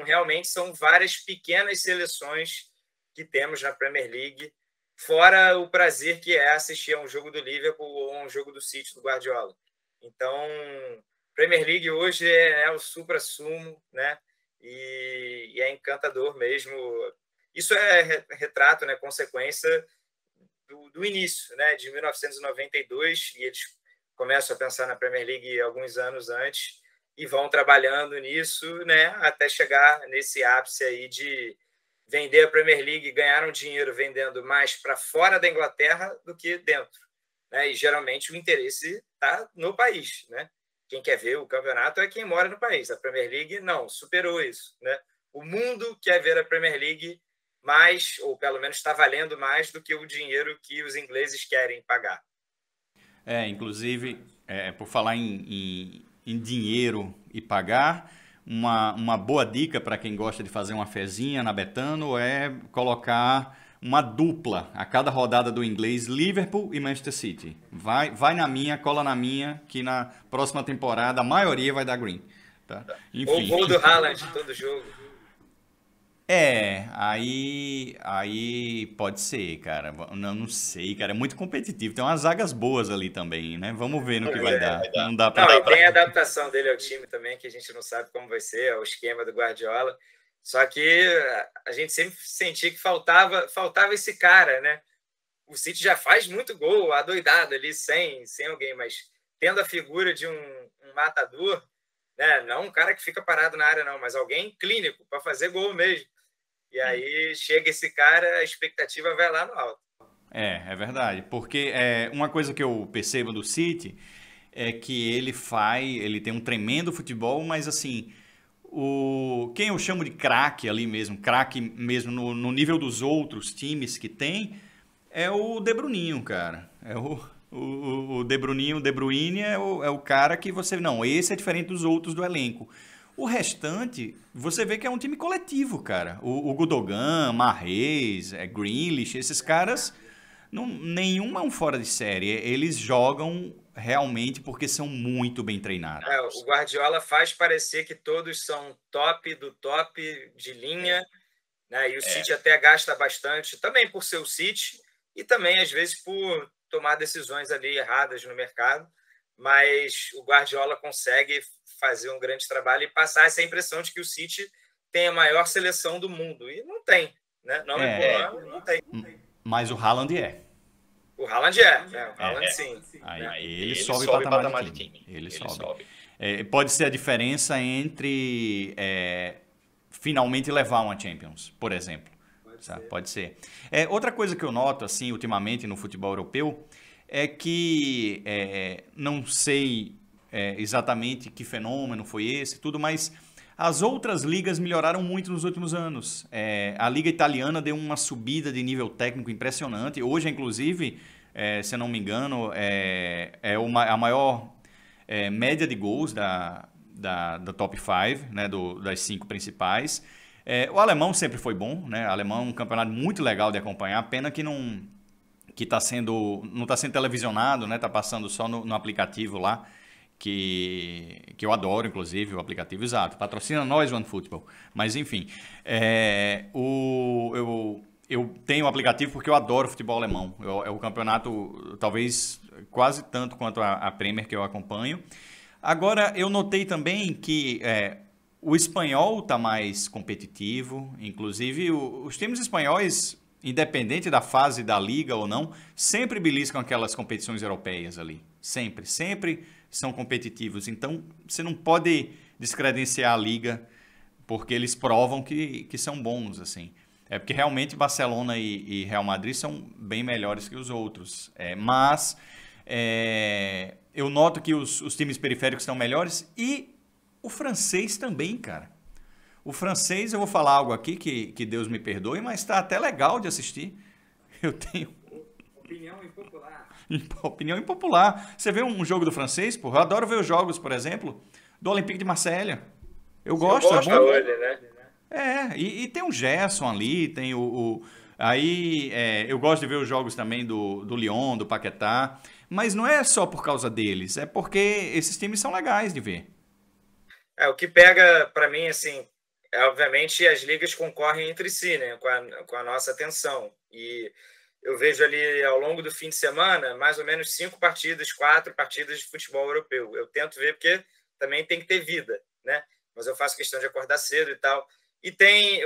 realmente são várias pequenas seleções que temos na Premier League, fora o prazer que é assistir a um jogo do Liverpool ou a um jogo do City do Guardiola. Então, Premier League hoje é o supra-sumo, né? E é encantador mesmo. Isso é retrato, né, consequência do início, né, de 1992, e eles começam a pensar na Premier League alguns anos antes e vão trabalhando nisso, né, até chegar nesse ápice aí de vender a Premier League, ganharam dinheiro vendendo mais para fora da Inglaterra do que dentro, né? E geralmente o interesse está no país, né? Quem quer ver o campeonato é quem mora no país. A Premier League não superou isso, né? O mundo quer ver a Premier League mais, ou pelo menos está valendo mais do que o dinheiro que os ingleses querem pagar. Inclusive, por falar em dinheiro e pagar, uma boa dica para quem gosta de fazer uma fezinha na Betano é colocar uma dupla a cada rodada do inglês, Liverpool e Manchester City. Vai na minha, cola na minha, que na próxima temporada a maioria vai dar green. Tá? Enfim. Ou o gol do Haaland todo jogo. Aí pode ser, cara. Não sei, cara. É muito competitivo. Tem umas zagas boas ali também, né? Vamos ver no que vai dar. Não dá pra... e tem a adaptação dele ao time também, que a gente não sabe como vai ser, o esquema do Guardiola. Só que a gente sempre sentia que faltava esse cara, né? O City já faz muito gol, adoidado ali, sem alguém, mas tendo a figura de um matador, né? Não um cara que fica parado na área, não, mas alguém clínico para fazer gol mesmo. E aí chega esse cara, a expectativa vai lá no alto. É verdade. Porque uma coisa que eu percebo do City é que ele tem um tremendo futebol, mas assim, quem eu chamo de craque ali mesmo, craque mesmo no nível dos outros times que tem, é o De Bruninho, cara. O De Bruninho, De Bruyne é o cara que você... Não, esse é diferente dos outros do elenco. O restante, você vê que é um time coletivo, cara. O Gundogan, Mahrez, Grealish, esses caras, nenhum é um fora de série. Eles jogam realmente porque são muito bem treinados. O Guardiola faz parecer que todos são top do top de linha, né? E o City até gasta bastante, também por ser o City e também, às vezes, por tomar decisões ali erradas no mercado. Mas o Guardiola consegue fazer um grande trabalho e passar essa impressão de que o City tem a maior seleção do mundo. E não tem, né? Não tem. Mas o Haaland é. O Haaland né? O Haaland sim. Aí ele sobe o patamar de time. Ele sobe. Pode ser a diferença entre finalmente levar uma Champions, por exemplo. Pode ser. Outra coisa que eu noto, assim, ultimamente no futebol europeu, é que não sei exatamente que fenômeno foi esse, tudo, mas as outras ligas melhoraram muito nos últimos anos. A Liga Italiana deu uma subida de nível técnico impressionante. Hoje, inclusive, se eu não me engano, a maior média de gols da top 5, né, das 5 principais. O alemão sempre foi bom, né? O alemão é um campeonato muito legal de acompanhar, pena que não está sendo televisionado, né? Tá passando só no aplicativo lá, que eu adoro, inclusive, o aplicativo, exato. Patrocina nós, OneFootball. Mas, enfim, eu tenho o aplicativo porque eu adoro futebol alemão. É o campeonato, talvez, quase tanto quanto a Premier que eu acompanho. Agora, eu notei também que o espanhol está mais competitivo. Inclusive, os times espanhóis independente da fase da liga ou não, sempre beliscam aquelas competições europeias ali. Sempre, sempre são competitivos. Então, você não pode descredenciar a liga porque eles provam que são bons, assim. É porque realmente Barcelona e Real Madrid são bem melhores que os outros. Mas eu noto que os times periféricos estão melhores e o francês também, cara. O francês, eu vou falar algo aqui que Deus me perdoe, mas está até legal de assistir. Eu tenho... Opinião impopular. Opinião impopular. Você vê um jogo do francês, pô? Eu adoro ver os jogos, por exemplo, do Olympique de Marselha. Eu gosto, é bom. Hoje, né? E tem o Gerson ali, tem aí eu gosto de ver os jogos também do Lyon, do Paquetá, mas não é só por causa deles, é porque esses times são legais de ver. O que pega para mim, assim, obviamente as ligas concorrem entre si, né, com a nossa atenção. E eu vejo ali ao longo do fim de semana, mais ou menos 5 partidas, 4 partidas de futebol europeu. Eu tento ver porque também tem que ter vida, né? Mas eu faço questão de acordar cedo e tal. E tem,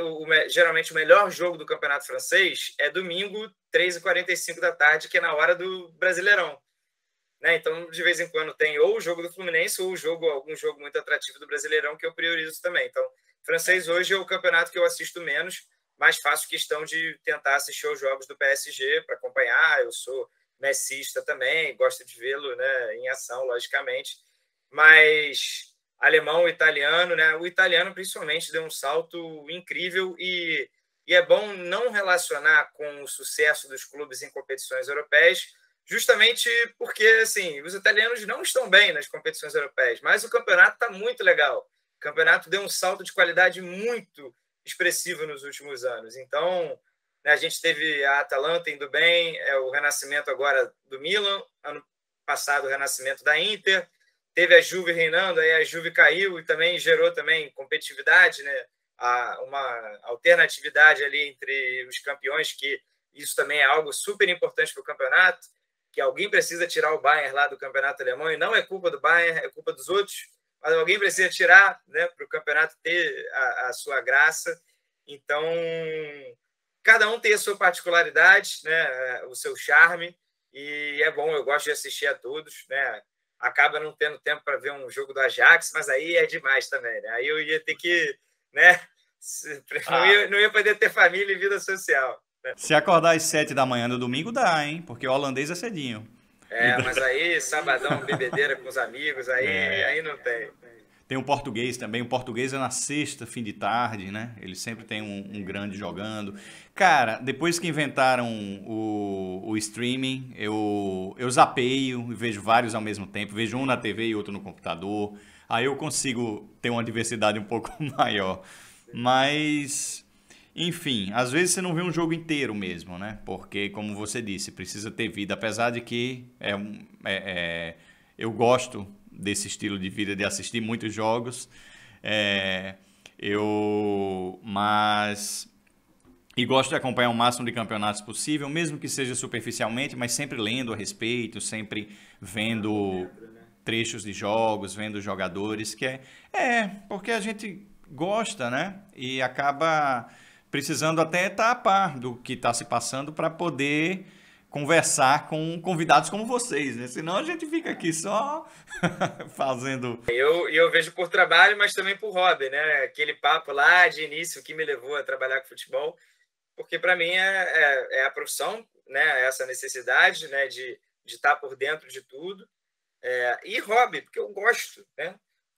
geralmente, o melhor jogo do Campeonato Francês é domingo, 3h45 da tarde, que é na hora do Brasileirão. Né? Então, de vez em quando, tem ou o jogo do Fluminense ou algum jogo muito atrativo do Brasileirão, que eu priorizo também. Então, francês hoje é o campeonato que eu assisto menos, mas faço questão de tentar assistir os jogos do PSG para acompanhar. Eu sou messista também, gosto de vê-lo, né, em ação, logicamente. Mas alemão, italiano, né? O italiano principalmente deu um salto incrível e é bom não relacionar com o sucesso dos clubes em competições europeias, justamente porque assim, os italianos não estão bem nas competições europeias, mas o campeonato está muito legal. O campeonato deu um salto de qualidade muito expressivo nos últimos anos. Então, né, a gente teve a Atalanta indo bem, o renascimento agora do Milan, ano passado o renascimento da Inter, teve a Juve reinando, aí a Juve caiu e também gerou também competitividade, né? Uma alternatividade ali entre os campeões, que isso também é algo super importante para o campeonato, que alguém precisa tirar o Bayern lá do campeonato alemão, e não é culpa do Bayern, é culpa dos outros, mas alguém precisa tirar, né, para o campeonato ter a sua graça. Então, cada um tem a sua particularidade, né, o seu charme, e é bom, eu gosto de assistir a todos, né? Acaba não tendo tempo para ver um jogo do Ajax, mas aí é demais também, né? Aí eu ia ter que, né? Não ia poder ter família e vida social. Né? Se acordar às 7 da manhã no domingo, dá, hein? Porque o holandês é cedinho. Mas aí, sabadão, bebedeira com os amigos, aí não tem. Tem o português também. O português é na sexta, fim de tarde, né? Ele sempre tem um grande jogando. Cara, depois que inventaram o streaming, eu zapeio e vejo vários ao mesmo tempo. Vejo um na TV e outro no computador. Aí eu consigo ter uma diversidade um pouco maior. Mas, enfim, às vezes você não vê um jogo inteiro mesmo, né? Porque, como você disse, precisa ter vida. Apesar de que eu gosto desse estilo de vida, de assistir muitos jogos, e gosto de acompanhar o máximo de campeonatos possível, mesmo que seja superficialmente, mas sempre lendo a respeito, sempre vendo trechos de jogos, vendo jogadores, que porque a gente gosta, né? E acaba precisando até estar a par do que está se passando para poder conversar com convidados como vocês, né? Senão a gente fica aqui só fazendo... Eu vejo por trabalho, mas também por hobby, né? Aquele papo lá de início que me levou a trabalhar com futebol, porque para mim é a profissão, né? Essa necessidade, né? De estar por dentro de tudo. E hobby, porque eu gosto, né?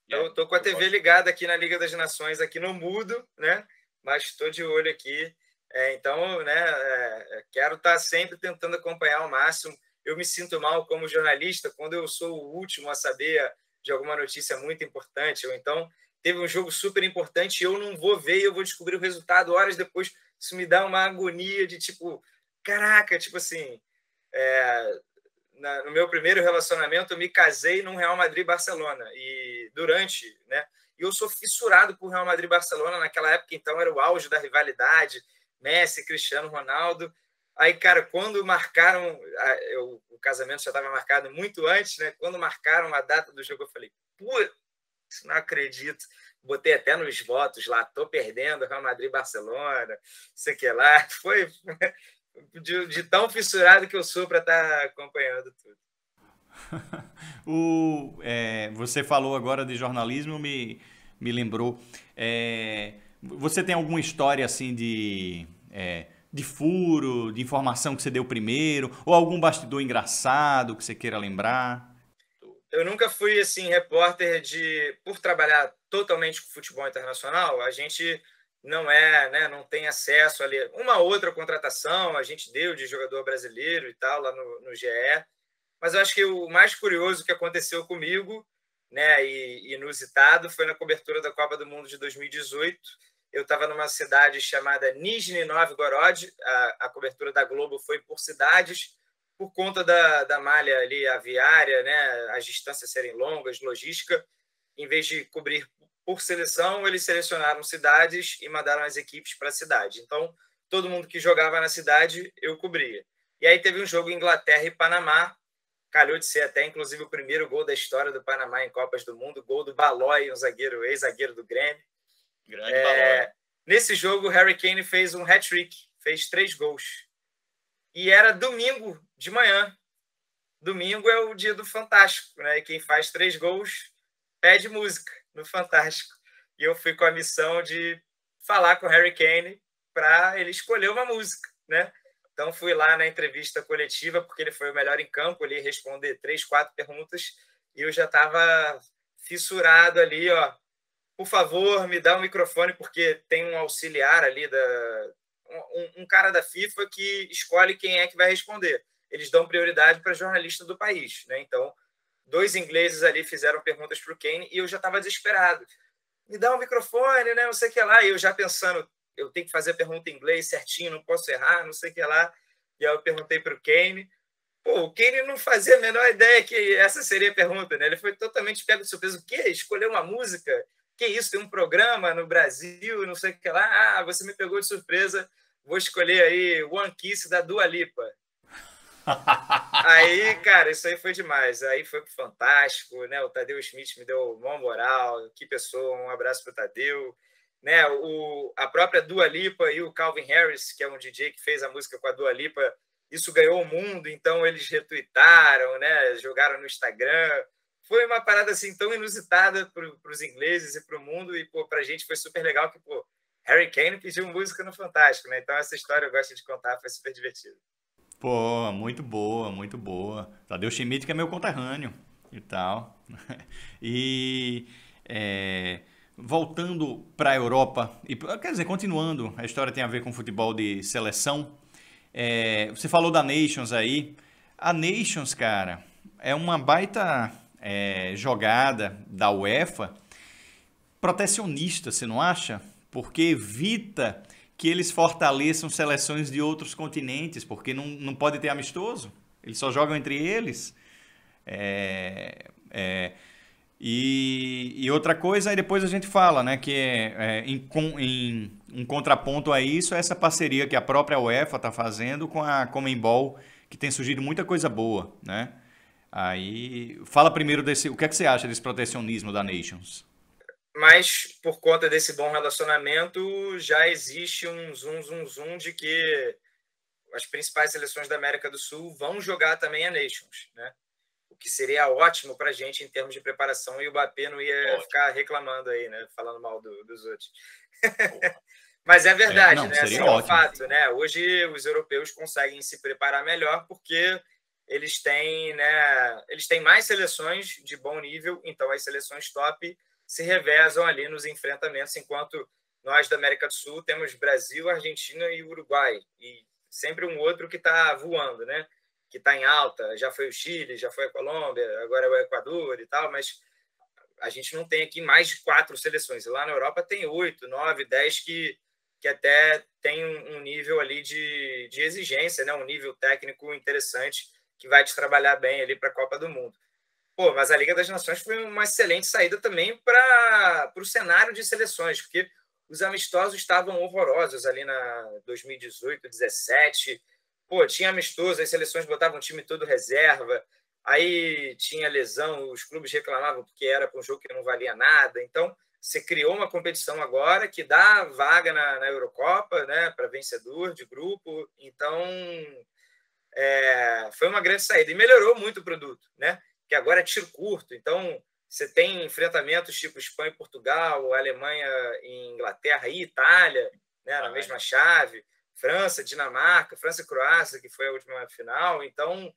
Eu estou com a TV ligada aqui na Liga das Nações, aqui no mudo, né? Mas estou de olho aqui. Então, né, quero estar sempre tentando acompanhar ao máximo. Eu me sinto mal como jornalista quando eu sou o último a saber de alguma notícia muito importante, ou então teve um jogo super importante e eu não vou ver e eu vou descobrir o resultado horas depois. Isso me dá uma agonia de tipo, caraca, tipo assim, no meu primeiro relacionamento eu me casei num Real Madrid-Barcelona e durante, né, e eu sou fissurado por Real Madrid-Barcelona naquela época, então era o auge da rivalidade, Messi, Cristiano Ronaldo. Aí, cara, quando marcaram, o casamento já estava marcado muito antes, né? Quando marcaram a data do jogo, eu falei, pô, não acredito. Botei até nos votos lá, tô perdendo Real Madrid, Barcelona, sei que lá. Foi de tão fissurado que eu sou para estar acompanhando tudo. Você falou agora de jornalismo, me lembrou. Você tem alguma história assim de furo, de informação que você deu primeiro, ou algum bastidor engraçado que você queira lembrar? Eu nunca fui assim repórter por trabalhar totalmente com futebol internacional, a gente não tem acesso ali. Uma outra contratação a gente deu de jogador brasileiro e tal lá no GE, mas eu acho que o mais curioso que aconteceu comigo, né, e inusitado, foi na cobertura da Copa do Mundo de 2018. Eu estava numa cidade chamada Nizhny Novgorod, a cobertura da Globo foi por cidades, por conta da malha ali aviária, né, as distâncias serem longas, logística. Em vez de cobrir por seleção, eles selecionaram cidades e mandaram as equipes para a cidade. Então, todo mundo que jogava na cidade, eu cobria. E aí teve um jogo Inglaterra e Panamá, calhou de ser até, inclusive, o primeiro gol da história do Panamá em Copas do Mundo, gol do Balói, um ex-zagueiro do Grêmio. Grande Balói. Nesse jogo, o Harry Kane fez um hat-trick, fez 3 gols. E era domingo de manhã. Domingo é o dia do Fantástico, né? E quem faz 3 gols pede música no Fantástico. E eu fui com a missão de falar com o Harry Kane para ele escolher uma música, né? Então fui lá na entrevista coletiva, porque ele foi o melhor em campo, ele ia responder 3, 4 perguntas, e eu já estava fissurado ali, ó. Por favor, me dá um microfone, porque tem um auxiliar ali, um cara da FIFA que escolhe quem é que vai responder. Eles dão prioridade para jornalista do país, né? Então, 2 ingleses ali fizeram perguntas para o Kane e eu já estava desesperado. Me dá um microfone, né? Não sei o que lá. E eu já pensando, eu tenho que fazer a pergunta em inglês certinho, não posso errar, não sei o que lá. E aí eu perguntei para o Kane. Pô, o Kane não fazia a menor ideia que essa seria a pergunta, né? Ele foi totalmente pego de surpresa. O quê? Escolher uma música? Que isso? Tem um programa no Brasil, não sei o que lá. Ah, você me pegou de surpresa. Vou escolher aí One Kiss da Dua Lipa. Aí, cara, isso aí foi demais. Aí foi fantástico, né? O Tadeu Schmidt me deu uma moral. Que pessoa, um abraço para o Tadeu. Né? A própria Dua Lipa e o Calvin Harris, que é um DJ que fez a música com a Dua Lipa, isso ganhou o mundo, então eles retuitaram, né? Jogaram no Instagram. Foi uma parada assim tão inusitada para os ingleses e para o mundo, e para a gente foi super legal que Harry Kane pediu música no Fantástico, né? Então essa história eu gosto de contar, foi super divertido. Pô, muito boa, muito boa. Tadeu Schmidt, que é meu conterrâneo e tal. E voltando para a Europa, quer dizer, continuando, a história tem a ver com futebol de seleção. Você falou da Nations aí. A Nations, cara, é uma baita jogada da UEFA protecionista, você não acha? Porque evita que eles fortaleçam seleções de outros continentes, porque não pode ter amistoso. Eles só jogam entre eles. E outra coisa, aí depois a gente fala, né, que em um contraponto a isso, é essa parceria que a própria UEFA está fazendo com a Conmebol, que tem surgido muita coisa boa, né? Aí, fala primeiro o que é que você acha desse protecionismo da Nations? Mas, por conta desse bom relacionamento, já existe um zoom de que as principais seleções da América do Sul vão jogar também a Nations, né? O que seria ótimo para a gente em termos de preparação, e o Mbappé não ia ficar reclamando aí, né? Falando mal dos outros. Mas é verdade, não, né? Seria assim, ótimo. É um fato, né? Hoje os europeus conseguem se preparar melhor porque eles têm mais seleções de bom nível, então as seleções top se revezam ali nos enfrentamentos, enquanto nós da América do Sul temos Brasil, Argentina e Uruguai, e sempre um outro que está voando, né? Que está em alta. Já foi o Chile, já foi a Colômbia, agora é o Equador e tal, mas a gente não tem aqui mais de 4 seleções. Lá na Europa tem 8, 9, 10 que até tem um nível ali de exigência, né? Um nível técnico interessante que vai te trabalhar bem ali para a Copa do Mundo. Mas a Liga das Nações foi uma excelente saída também para o cenário de seleções, porque os amistosos estavam horrorosos ali na 2018, 2017. Tinha amistoso, as seleções botavam um time todo reserva. aí tinha lesão, os clubes reclamavam porque era para um jogo que não valia nada. Então, você criou uma competição agora que dá vaga na Eurocopa, né, para vencedor de grupo. Então, foi uma grande saída. E melhorou muito o produto, né? Que agora é tiro curto. Então, você tem enfrentamentos tipo Espanha e Portugal, Alemanha e Inglaterra e Itália, né, na mesma chave. França, Dinamarca, França e Croácia, que foi a última final. Então,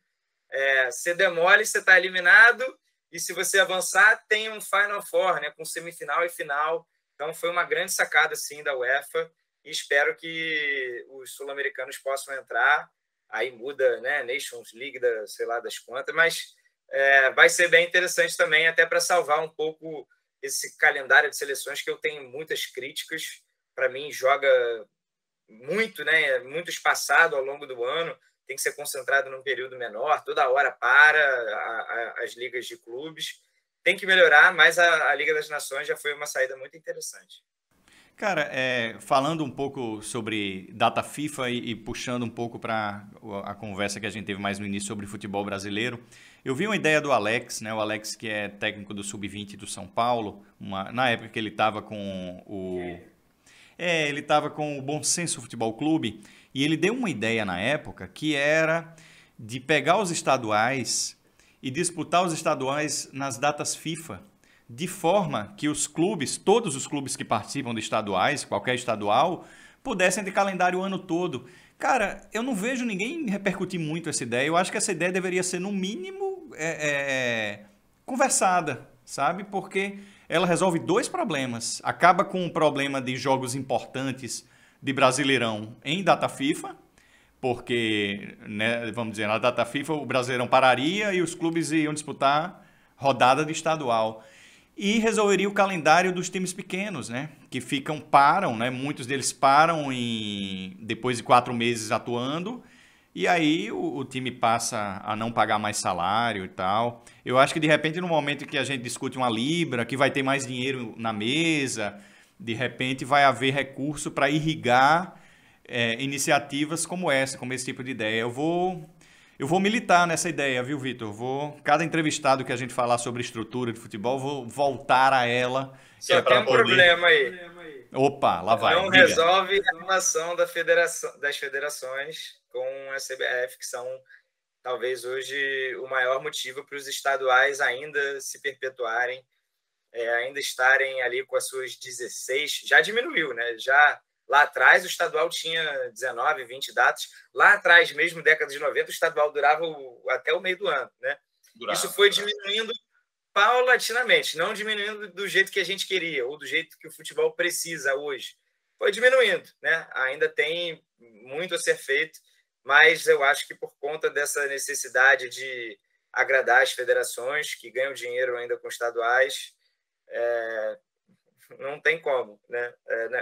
você demole, você está eliminado. E se você avançar, tem um Final Four, né, com semifinal e final. Então, foi uma grande sacada, sim, da UEFA. E espero que os sul-americanos possam entrar. Aí muda, né, Nations League, sei lá das quantas, mas vai ser bem interessante também, até para salvar um pouco esse calendário de seleções que eu tenho muitas críticas. Para mim, joga muito, né, muito espaçado ao longo do ano, tem que ser concentrado num período menor, toda hora as ligas de clubes. Tem que melhorar, mas a Liga das Nações já foi uma saída muito interessante. Cara, falando um pouco sobre data FIFA e puxando um pouco para a conversa que a gente teve mais no início sobre futebol brasileiro, eu vi uma ideia do Alex, né? O Alex, que é técnico do Sub-20 do São Paulo, na época que ele estava com ele estava com o Bom Senso Futebol Clube, e ele deu uma ideia na época que era de pegar os estaduais e disputar os estaduais nas datas FIFA, de forma que os clubes, todos os clubes que participam de estaduais, qualquer estadual, pudessem ter calendário o ano todo. Cara, eu não vejo ninguém repercutir muito essa ideia. Eu acho que essa ideia deveria ser, no mínimo, conversada, sabe? Porque ela resolve dois problemas. Acaba com o problema de jogos importantes de Brasileirão em data FIFA, porque, né, vamos dizer, na data FIFA o Brasileirão pararia e os clubes iam disputar rodada de estadual. E resolveria o calendário dos times pequenos, né? Que param, né? Muitos deles param depois de 4 meses atuando, e aí o time passa a não pagar mais salário e tal. Eu acho que de repente no momento que a gente discute uma libra, que vai ter mais dinheiro na mesa, de repente vai haver recurso para irrigar iniciativas como essa, como esse tipo de ideia. Eu vou militar nessa ideia, viu, Vitor? Cada entrevistado que a gente falar sobre estrutura de futebol, vou voltar a ela. Só tem um problema aí. Opa, lá vai. Não resolve a relação das federações com a CBF, que são talvez hoje o maior motivo para os estaduais ainda se perpetuarem, ainda estarem ali com as suas 16. Já diminuiu, né? Lá atrás, o estadual tinha 19, 20 datas. Lá atrás, mesmo década de 90, o estadual durava até o meio do ano, né? Isso foi diminuindo paulatinamente, não diminuindo do jeito que a gente queria ou do jeito que o futebol precisa hoje. Foi diminuindo, né? Ainda tem muito a ser feito, mas eu acho que por conta dessa necessidade de agradar as federações que ganham dinheiro ainda com estaduais, não tem como, né?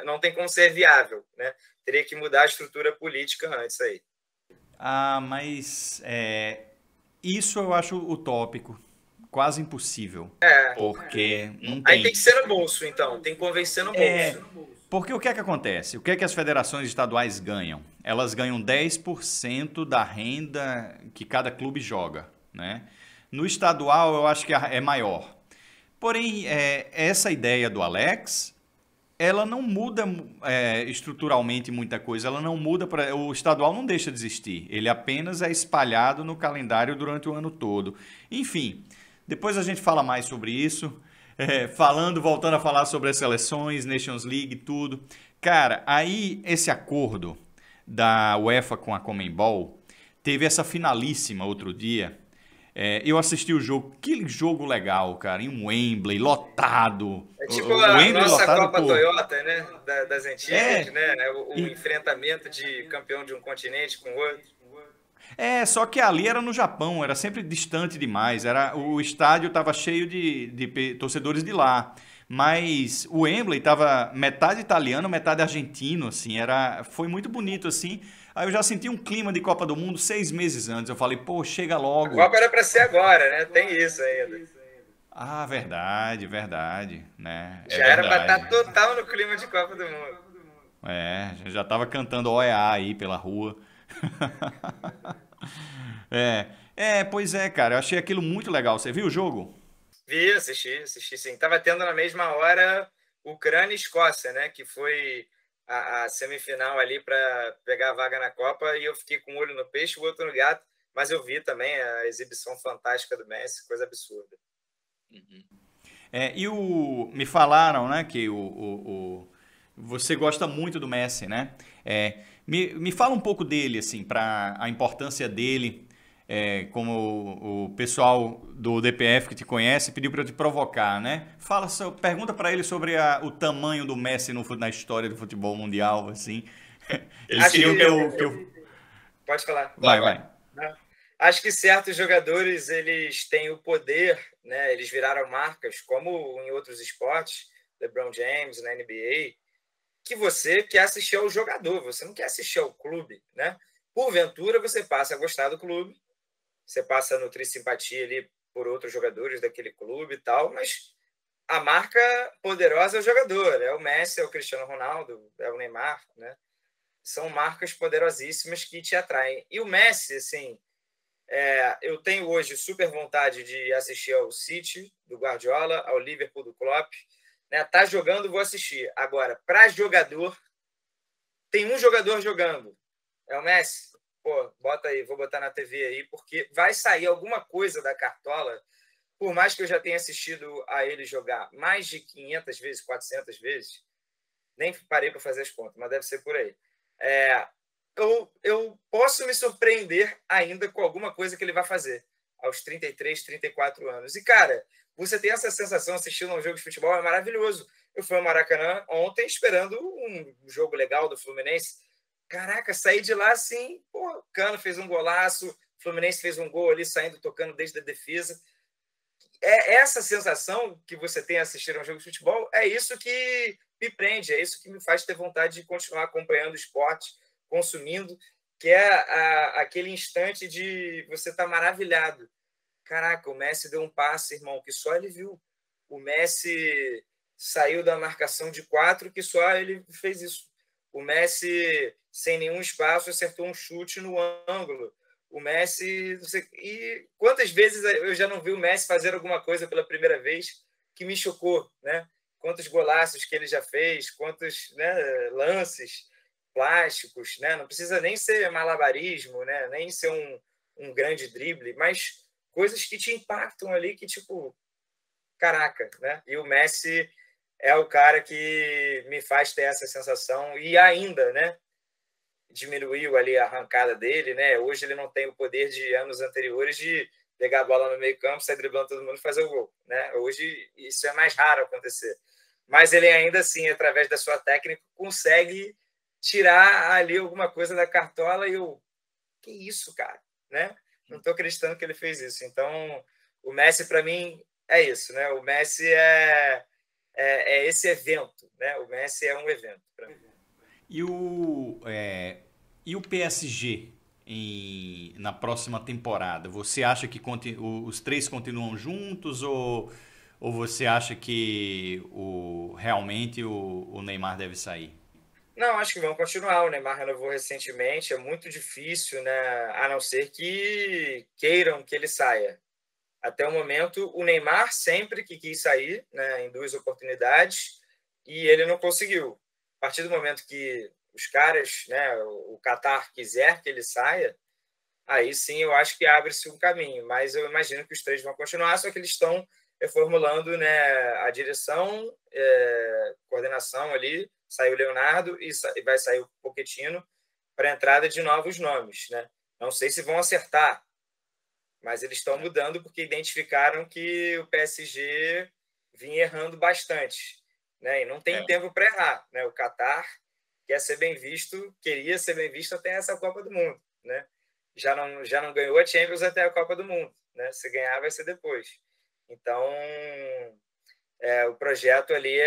Não tem como ser viável, né? Teria que mudar a estrutura política antes aí. Mas isso eu acho utópico, quase impossível, porque não tem. Aí tem que ser no bolso, então, tem que convencer no bolso. Porque o que é que acontece? O que é que as federações estaduais ganham? Elas ganham 10% da renda que cada clube joga, né? No estadual eu acho que é maior. Porém, essa ideia do Alex, ela não muda estruturalmente muita coisa, ela não muda, o estadual não deixa de existir, ele apenas é espalhado no calendário durante o ano todo. Enfim, depois a gente fala mais sobre isso, voltando a falar sobre as seleções, Nations League, tudo. Cara, aí esse acordo da UEFA com a Conmebol, teve essa finalíssima outro dia. Eu assisti o jogo, que jogo legal, cara, em Wembley, lotado. Tipo a nossa Copa Toyota, né, das antigas, né, o enfrentamento de campeão de um continente com o outro. Só que ali era no Japão, era sempre distante demais, o estádio estava cheio de torcedores de lá. Mas o Wembley estava metade italiano, metade argentino, assim, foi muito bonito, assim. Aí eu já senti um clima de Copa do Mundo 6 meses antes. Eu falei, pô, chega logo. A Copa era para ser agora, né? Tem isso ainda. Ah, verdade, né? Já era para estar total no clima de Copa do Mundo. Já tava cantando OEA aí pela rua. Pois é, cara, eu achei aquilo muito legal. Você viu o jogo? Vi, assisti sim. Tava tendo na mesma hora Ucrânia e Escócia, né? Que foi a semifinal ali para pegar a vaga na Copa e eu fiquei com um olho no peixe, o outro no gato, mas eu vi também a exibição fantástica do Messi, coisa absurda. Me falaram, né, que você gosta muito do Messi, né? Me fala um pouco dele, assim, para a importância dele, como o pessoal do DPF que te conhece pediu para eu te provocar, né? Pergunta para ele sobre o tamanho do Messi na história do futebol mundial, assim. Eles Acho queriam que que eu... pode falar. Vai. Né? Acho que certos jogadores eles têm o poder, né? Eles viraram marcas, como em outros esportes, LeBron James na NBA, que você quer assistir ao jogador, você não quer assistir ao clube, né? Porventura você passa a gostar do clube, você passa a nutrir simpatia ali por outros jogadores daquele clube e tal, mas a marca poderosa é o jogador, é o Messi, é o Cristiano Ronaldo, é o Neymar, né? São marcas poderosíssimas que te atraem. E o Messi, assim, eu tenho hoje super vontade de assistir ao City, do Guardiola, ao Liverpool, do Klopp. Né? Tá jogando, vou assistir. Agora, para jogador, tem um jogador jogando. É o Messi. Pô, bota aí, vou botar na TV aí, porque vai sair alguma coisa da cartola, por mais que eu já tenha assistido a ele jogar mais de 500 vezes, 400 vezes, nem parei para fazer as contas, mas deve ser por aí. Eu posso me surpreender ainda com alguma coisa que ele vai fazer aos 33, 34 anos. E, cara, você tem essa sensação assistindo a um jogo de futebol, é maravilhoso. Eu fui ao Maracanã ontem esperando um jogo legal do Fluminense. Caraca, saí de lá assim, pô, o Cano fez um golaço, o Fluminense fez um gol ali, saindo, tocando desde a defesa. Essa sensação que você tem assistindo a um jogo de futebol, é isso que me prende, é isso que me faz ter vontade de continuar acompanhando o esporte, consumindo, que é aquele instante de você estar maravilhado. Caraca, o Messi deu um passe, irmão, que só ele viu. O Messi saiu da marcação de 4, que só ele fez isso. O Messi, sem nenhum espaço, acertou um chute no ângulo. O Messi... E quantas vezes eu já não vi o Messi fazer alguma coisa pela primeira vez que me chocou, né? Quantos golaços que ele já fez, quantos, né, lances plásticos, né? Não precisa nem ser malabarismo, né? Nem ser um grande drible, mas coisas que te impactam ali, que tipo, caraca, né? E o Messi é o cara que me faz ter essa sensação e ainda, né? Diminuiu ali a arrancada dele, né? Hoje ele não tem o poder de anos anteriores de pegar a bola no meio campo, sair driblando todo mundo e fazer o gol, né? Hoje isso é mais raro acontecer. Mas ele ainda assim, através da sua técnica, consegue tirar ali alguma coisa da cartola e eu, que isso, cara, né? Não estou acreditando que ele fez isso. Então, o Messi para mim é isso, né? O Messi é esse evento, né? O Messi é um evento para mim. E o PSG na próxima temporada? Você acha que os três continuam juntos ou você acha que realmente o Neymar deve sair? Não, acho que vão continuar. O Neymar renovou recentemente. É muito difícil, né? A não ser que queiram que ele saia. Até o momento, o Neymar sempre que quis sair, né, em 2 oportunidades, e ele não conseguiu. A partir do momento que os caras, né, o Qatar quiser que ele saia, aí sim eu acho que abre-se um caminho. Mas eu imagino que os três vão continuar, só que eles estão reformulando, né, a direção, coordenação ali. Saiu o Leonardo e vai sair o Pochettino para a entrada de novos nomes, né? Não sei se vão acertar, mas eles estão mudando porque identificaram que o PSG vinha errando bastante, né? E não tem tempo para errar, né? O Qatar queria ser bem visto até essa Copa do Mundo, né? Já não ganhou a Champions até a Copa do Mundo, né? Se ganhar vai ser depois. Então, o projeto ali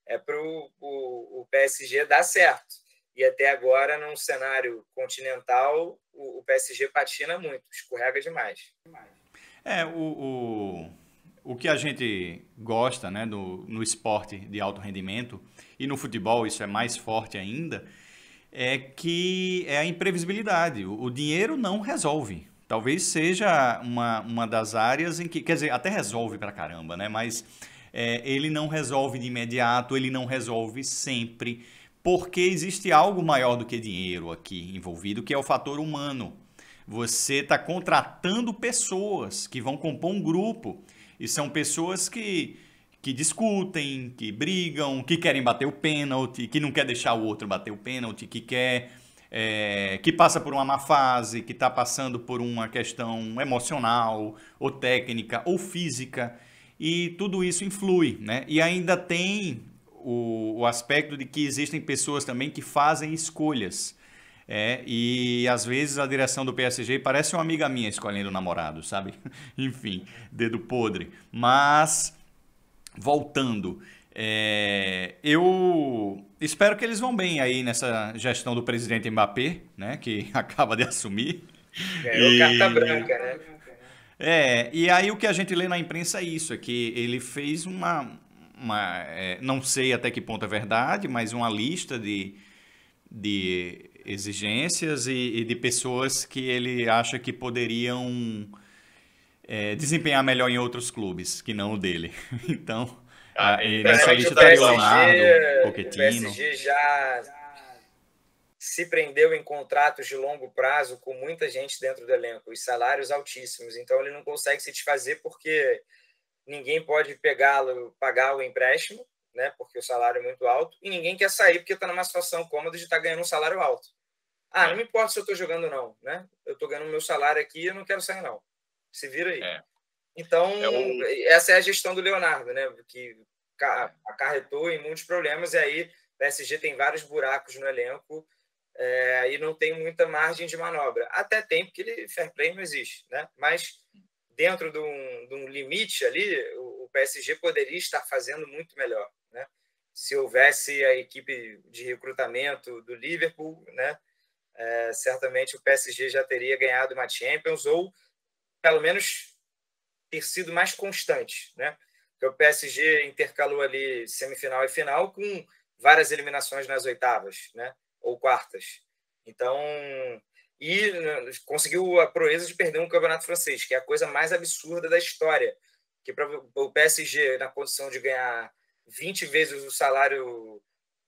é para o PSG dar certo. E até agora, num cenário continental, o PSG patina muito, escorrega demais. O que a gente gosta, né, no esporte de alto rendimento, e no futebol isso é mais forte ainda, é que é a imprevisibilidade. O dinheiro não resolve. Talvez seja uma das áreas em que, quer dizer, até resolve pra caramba, né? Mas ele não resolve de imediato, ele não resolve sempre, porque existe algo maior do que dinheiro aqui envolvido, que é o fator humano. Você está contratando pessoas que vão compor um grupo, e são pessoas que discutem, que brigam, que querem bater o pênalti, que não quer deixar o outro bater o pênalti, que passa por uma má fase, que está passando por uma questão emocional, ou técnica, ou física, e tudo isso influi, né? E ainda tem o aspecto de que existem pessoas também que fazem escolhas. E às vezes a direção do PSG parece uma amiga minha escolhendo namorado, sabe? Enfim, dedo podre. Mas, voltando, eu espero que eles vão bem aí nessa gestão do presidente Mbappé, né? Que acaba de assumir. Ganhou carta branca, né? E aí o que a gente lê na imprensa é isso, é que ele fez não sei até que ponto é verdade, mas uma lista de exigências e de pessoas que ele acha que poderiam desempenhar melhor em outros clubes, que não o dele. Então, nessa lista estaria o Leonardo, Pochettino. O PSG já se prendeu em contratos de longo prazo com muita gente dentro do elenco, e salários altíssimos. Então, ele não consegue se desfazer porque ninguém pode pagar o empréstimo, né, porque o salário é muito alto, e ninguém quer sair porque está numa situação cômoda de estar ganhando um salário alto. Não me importa se eu estou jogando não, né? Eu estou ganhando meu salário aqui e eu não quero sair não. Se vira aí. Então, essa é a gestão do Leonardo, né, que acarretou em muitos problemas, e aí o PSG tem vários buracos no elenco, e não tem muita margem de manobra. Até tem, porque fair play não existe, né? Mas dentro de um limite ali, o PSG poderia estar fazendo muito melhor, né? Se houvesse a equipe de recrutamento do Liverpool, né? Certamente o PSG já teria ganhado uma Champions, ou pelo menos ter sido mais constante, né? Porque o PSG intercalou ali semifinal e final com várias eliminações nas oitavas, né? Ou quartas. Então, e conseguiu a proeza de perder um campeonato francês, que é a coisa mais absurda da história. Que para o PSG, na condição de ganhar 20 vezes o salário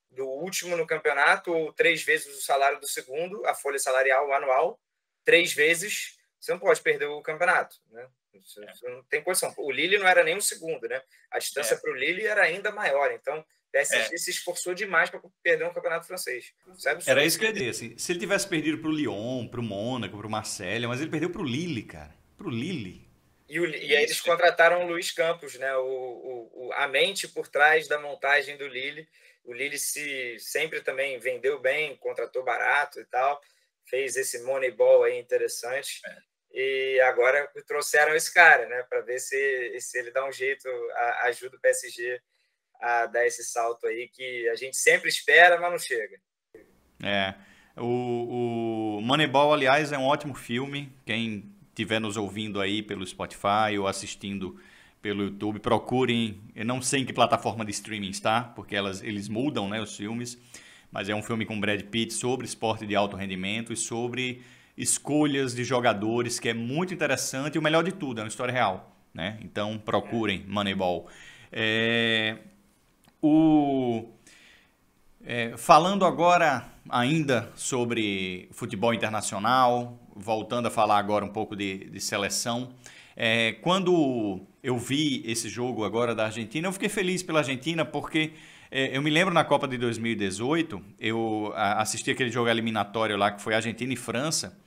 do último no campeonato, ou 3 vezes o salário do segundo, a folha salarial anual, 3 vezes, você não pode perder o campeonato, né? Você não tem condição. O Lille não era nem o segundo, né? A distância para o Lille era ainda maior. Então, o PSG se esforçou demais para perder um campeonato francês. Era isso que eu ia dizer. Assim, se ele tivesse perdido para o Lyon, para o Mônaco, para o Marseille, mas ele perdeu para o Lille, cara. Para o Lille. E aí eles contrataram o Luiz Campos, né? A mente por trás da montagem do Lille. O Lille sempre também vendeu bem, contratou barato e tal. Fez esse Moneyball aí interessante. E agora trouxeram esse cara, né? Para ver se ele dá um jeito, ajuda o PSG a dar esse salto aí que a gente sempre espera, mas não chega. O Moneyball, aliás, é um ótimo filme. Quem estiver nos ouvindo aí pelo Spotify ou assistindo pelo YouTube, procurem. Eu não sei em que plataforma de streaming está, porque eles mudam, né, os filmes. Mas é um filme com Brad Pitt sobre esporte de alto rendimento e sobre escolhas de jogadores, que é muito interessante. E o melhor de tudo, é uma história real, né? Então procurem Moneyball. Falando agora ainda sobre futebol internacional, voltando a falar agora um pouco de seleção, quando eu vi esse jogo agora da Argentina, eu fiquei feliz pela Argentina, porque eu me lembro na Copa de 2018, eu assisti aquele jogo eliminatório lá que foi Argentina e França,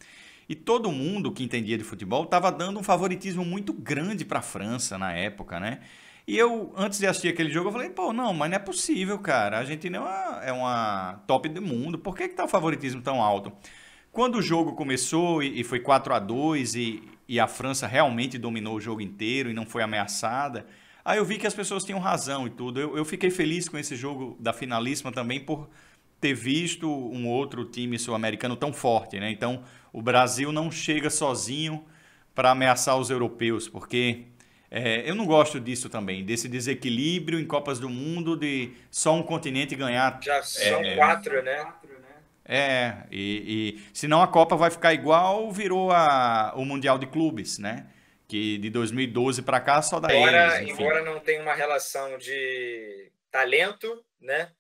e todo mundo que entendia de futebol estava dando um favoritismo muito grande para a França na época, né? E eu, antes de assistir aquele jogo, eu falei, não, mas não é possível, cara. A Argentina é uma top do mundo. Por que tá o favoritismo tão alto? Quando o jogo começou e foi 4-2 e a França realmente dominou o jogo inteiro e não foi ameaçada, aí eu vi que as pessoas tinham razão e tudo. Eu fiquei feliz com esse jogo da finalíssima também por ter visto um outro time sul-americano tão forte, né? Então, o Brasil não chega sozinho para ameaçar os europeus, porque eu não gosto disso também, desse desequilíbrio em Copas do Mundo de só um continente ganhar. Já são 4, né? Senão a Copa vai ficar igual virou o Mundial de Clubes, né? Que de 2012 para cá só dá eles, enfim. Embora não tenha uma relação de talento, né?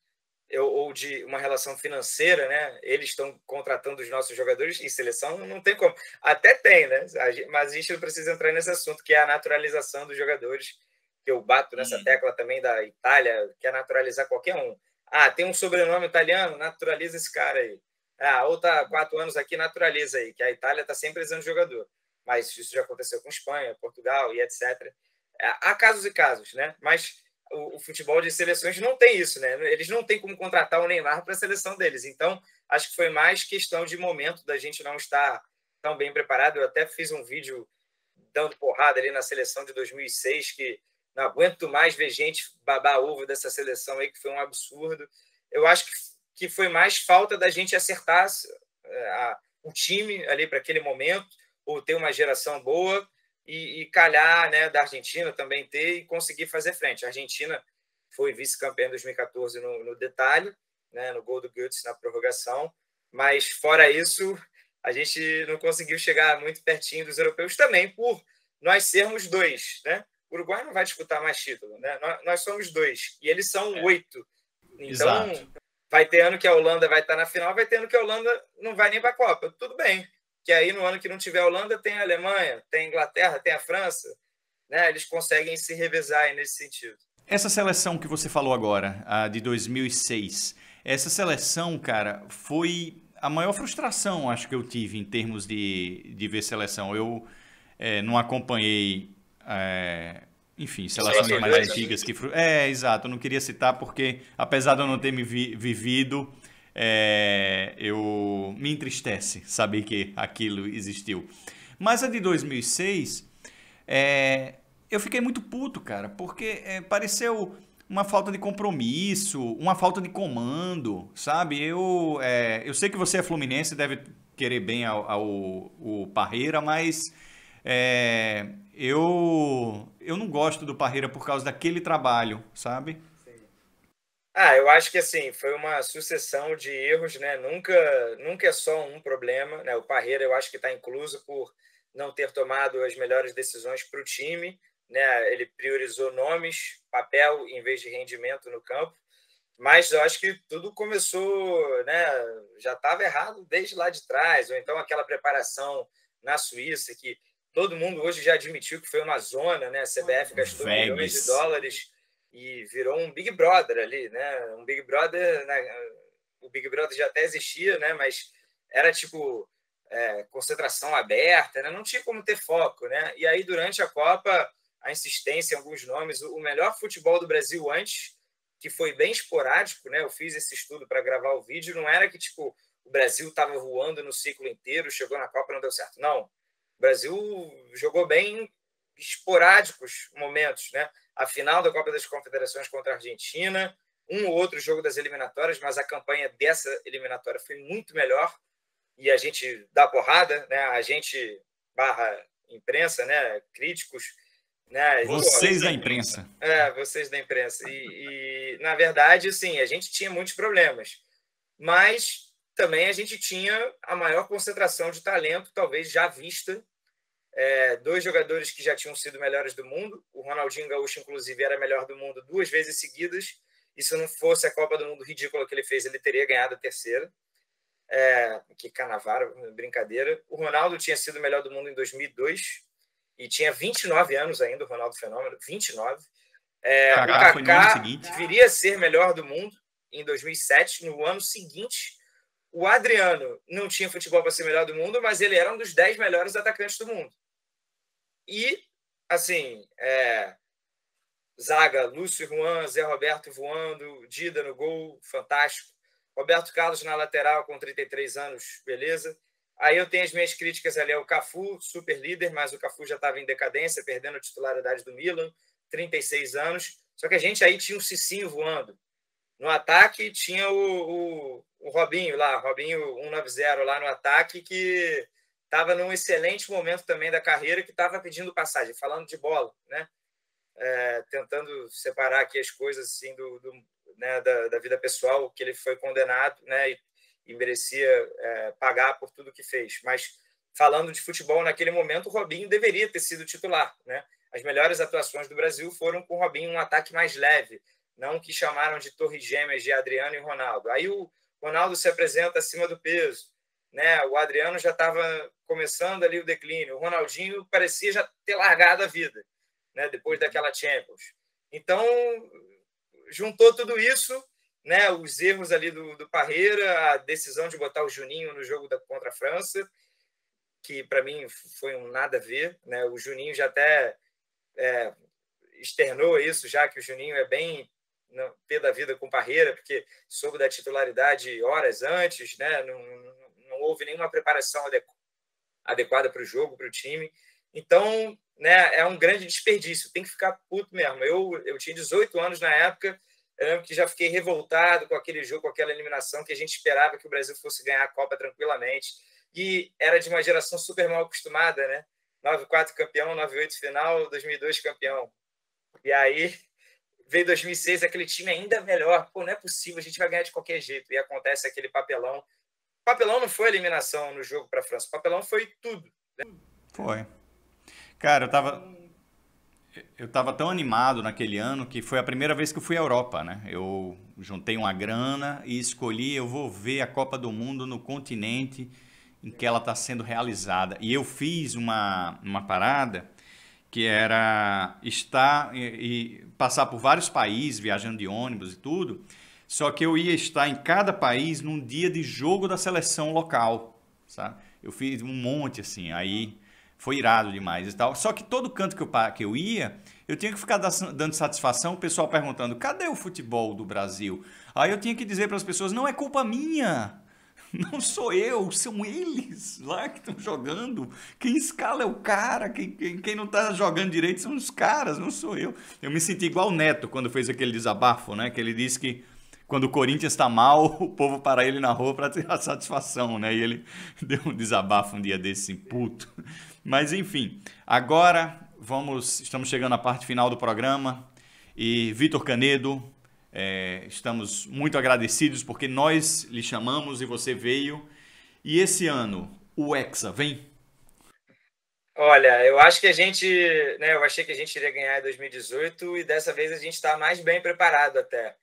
Ou de uma relação financeira, né? Eles estão contratando os nossos jogadores, e seleção não tem como. Até tem, né? Mas a gente não precisa entrar nesse assunto, que é a naturalização dos jogadores, que eu bato nessa tecla também da Itália, que é naturalizar qualquer um. Ah, tem um sobrenome italiano, naturaliza esse cara aí. Ah, ou tá 4 anos aqui, naturaliza aí, que a Itália está sempre precisando de jogador. Mas isso já aconteceu com Espanha, Portugal e etc. Há casos e casos, né? Mas o futebol de seleções não tem isso, né? Eles não têm como contratar o Neymar para a seleção deles. Então, acho que foi mais questão de momento da gente não estar tão bem preparado. Eu até fiz um vídeo dando porrada ali na seleção de 2006, que não aguento mais ver gente babar ovo dessa seleção aí, que foi um absurdo. Eu acho que foi mais falta da gente acertar o time ali para aquele momento, ou ter uma geração boa, e calhar, né, da Argentina também ter e conseguir fazer frente. A Argentina foi vice-campeã em 2014 no detalhe, né, no gol do Götze na prorrogação, mas fora isso, a gente não conseguiu chegar muito pertinho dos europeus também, por nós sermos 2, né? O Uruguai não vai disputar mais título, né? Nós somos 2 e eles são 8. Então, exato. Vai ter ano que a Holanda vai estar na final, vai ter ano que a Holanda não vai nem para a Copa. Tudo bem, que aí no ano que não tiver a Holanda tem a Alemanha, tem a Inglaterra, tem a França, né? Eles conseguem se revezar aí nesse sentido. Essa seleção que você falou agora, a de 2006, essa seleção, cara, foi a maior frustração, acho que eu tive em termos de ver seleção. Eu não acompanhei, enfim, seleções mais antigas que... exato, eu não queria citar porque, apesar de eu não ter me vivido, eu me entristece saber que aquilo existiu. Mas a de 2006, eu fiquei muito puto, cara, porque pareceu uma falta de compromisso, uma falta de comando, sabe? Eu sei que você é fluminense, deve querer bem ao Parreira, mas eu não gosto do Parreira por causa daquele trabalho, sabe? Eu acho que assim, foi uma sucessão de erros, né? Nunca é só um problema, né? O Parreira eu acho que está incluso por não ter tomado as melhores decisões para o time, né? Ele priorizou nomes, papel, em vez de rendimento no campo. Mas eu acho que tudo começou, né? Já estava errado desde lá de trás, ou então aquela preparação na Suíça, que todo mundo hoje já admitiu que foi uma zona, né? A CBF gastou milhões de dólares e virou um Big Brother ali, né? Um Big Brother, né? O Big Brother já até existia, né? Mas era tipo concentração aberta, né? Não tinha como ter foco, né? E aí durante a Copa, a insistência em alguns nomes, o melhor futebol do Brasil antes, que foi bem esporádico, né? Eu fiz esse estudo para gravar o vídeo, não era que tipo o Brasil estava voando no ciclo inteiro, chegou na Copa e não deu certo. Não. O Brasil jogou bem esporádicos momentos, né? A final da Copa das Confederações contra a Argentina, um ou outro jogo das eliminatórias, mas a campanha dessa eliminatória foi muito melhor e a gente dá porrada, né? A gente barra imprensa, né? Críticos, né? Vocês da imprensa. Vocês da imprensa. E na verdade, assim, a gente tinha muitos problemas, mas também a gente tinha a maior concentração de talento, talvez já vista. 2 jogadores que já tinham sido melhores do mundo. O Ronaldinho Gaúcho, inclusive, era melhor do mundo 2 vezes seguidas. E se não fosse a Copa do Mundo ridícula que ele fez, ele teria ganhado a terceira. Que Canavaro, brincadeira. O Ronaldo tinha sido o melhor do mundo em 2002 e tinha 29 anos ainda, o Ronaldo Fenômeno, 29. O Kaká viria a ser melhor do mundo em 2007, no ano seguinte. O Adriano não tinha futebol para ser melhor do mundo, mas ele era um dos 10 melhores atacantes do mundo. E, assim, zaga, Lúcio Juan, Zé Roberto voando, Dida no gol, fantástico. Roberto Carlos na lateral com 33 anos, beleza. Aí eu tenho as minhas críticas ali ao Cafu, super líder, mas o Cafu já estava em decadência, perdendo a titularidade do Milan, 36 anos. Só que a gente aí tinha um Cicinho voando. No ataque tinha o Robinho lá, Robinho 190 lá no ataque, que estava num excelente momento também da carreira, que estava pedindo passagem, falando de bola, né? Tentando separar aqui as coisas assim, né, da vida pessoal, que ele foi condenado, né? e merecia pagar por tudo que fez. Mas, falando de futebol, naquele momento, o Robinho deveria ter sido titular, né? As melhores atuações do Brasil foram com o Robinho, um ataque mais leve, não o que chamaram de torres gêmeas de Adriano e Ronaldo. Aí o Ronaldo se apresenta acima do peso, né? O Adriano já estava começando ali o declínio, o Ronaldinho parecia já ter largado a vida, né? Depois daquela Champions. Então, juntou tudo isso, né? Os erros ali do Parreira, a decisão de botar o Juninho no jogo contra a França, que para mim foi um nada a ver, né? O Juninho já até externou isso, já que o Juninho é bem pé da vida com Parreira, porque soube da titularidade horas antes, né? Não houve nenhuma preparação adequada para o jogo, para o time. Então, né, é um grande desperdício, tem que ficar puto mesmo. Eu tinha 18 anos na época, eu lembro que já fiquei revoltado com aquele jogo, com aquela eliminação, que a gente esperava que o Brasil fosse ganhar a Copa tranquilamente, e era de uma geração super mal acostumada, né? 9-4 campeão, 9-8 final, 2002 campeão. E aí veio 2006, aquele time ainda melhor. Pô, não é possível, a gente vai ganhar de qualquer jeito. E acontece aquele papelão. O papelão não foi a eliminação no jogo para a França, o papelão foi tudo. Foi. Cara, eu tava tão animado naquele ano que foi a primeira vez que eu fui à Europa, né? Eu juntei uma grana e escolhi, eu vou ver a Copa do Mundo no continente em que ela está sendo realizada. E eu fiz uma parada que era estar e passar por vários países, viajando de ônibus e tudo, só que eu ia estar em cada país num dia de jogo da seleção local, sabe? Eu fiz um monte assim, aí foi irado demais e tal. Só que todo canto que eu ia, eu tinha que ficar dando satisfação, o pessoal perguntando, cadê o futebol do Brasil? Aí eu tinha que dizer para as pessoas, não é culpa minha. Não sou eu, são eles lá que estão jogando. Quem escala é o cara, quem não está jogando direito são os caras, não sou eu. Eu me senti igual o Neto quando fez aquele desabafo, né? Que ele disse que quando o Corinthians está mal, o povo para ele na rua para ter a satisfação, né? E ele deu um desabafo um dia desse, puto. Mas enfim, agora estamos chegando à parte final do programa e Vitor Canedo, estamos muito agradecidos porque nós lhe chamamos e você veio. E esse ano, o Hexa vem? Olha, eu acho que eu achei que a gente iria ganhar em 2018 e dessa vez a gente está mais bem preparado até.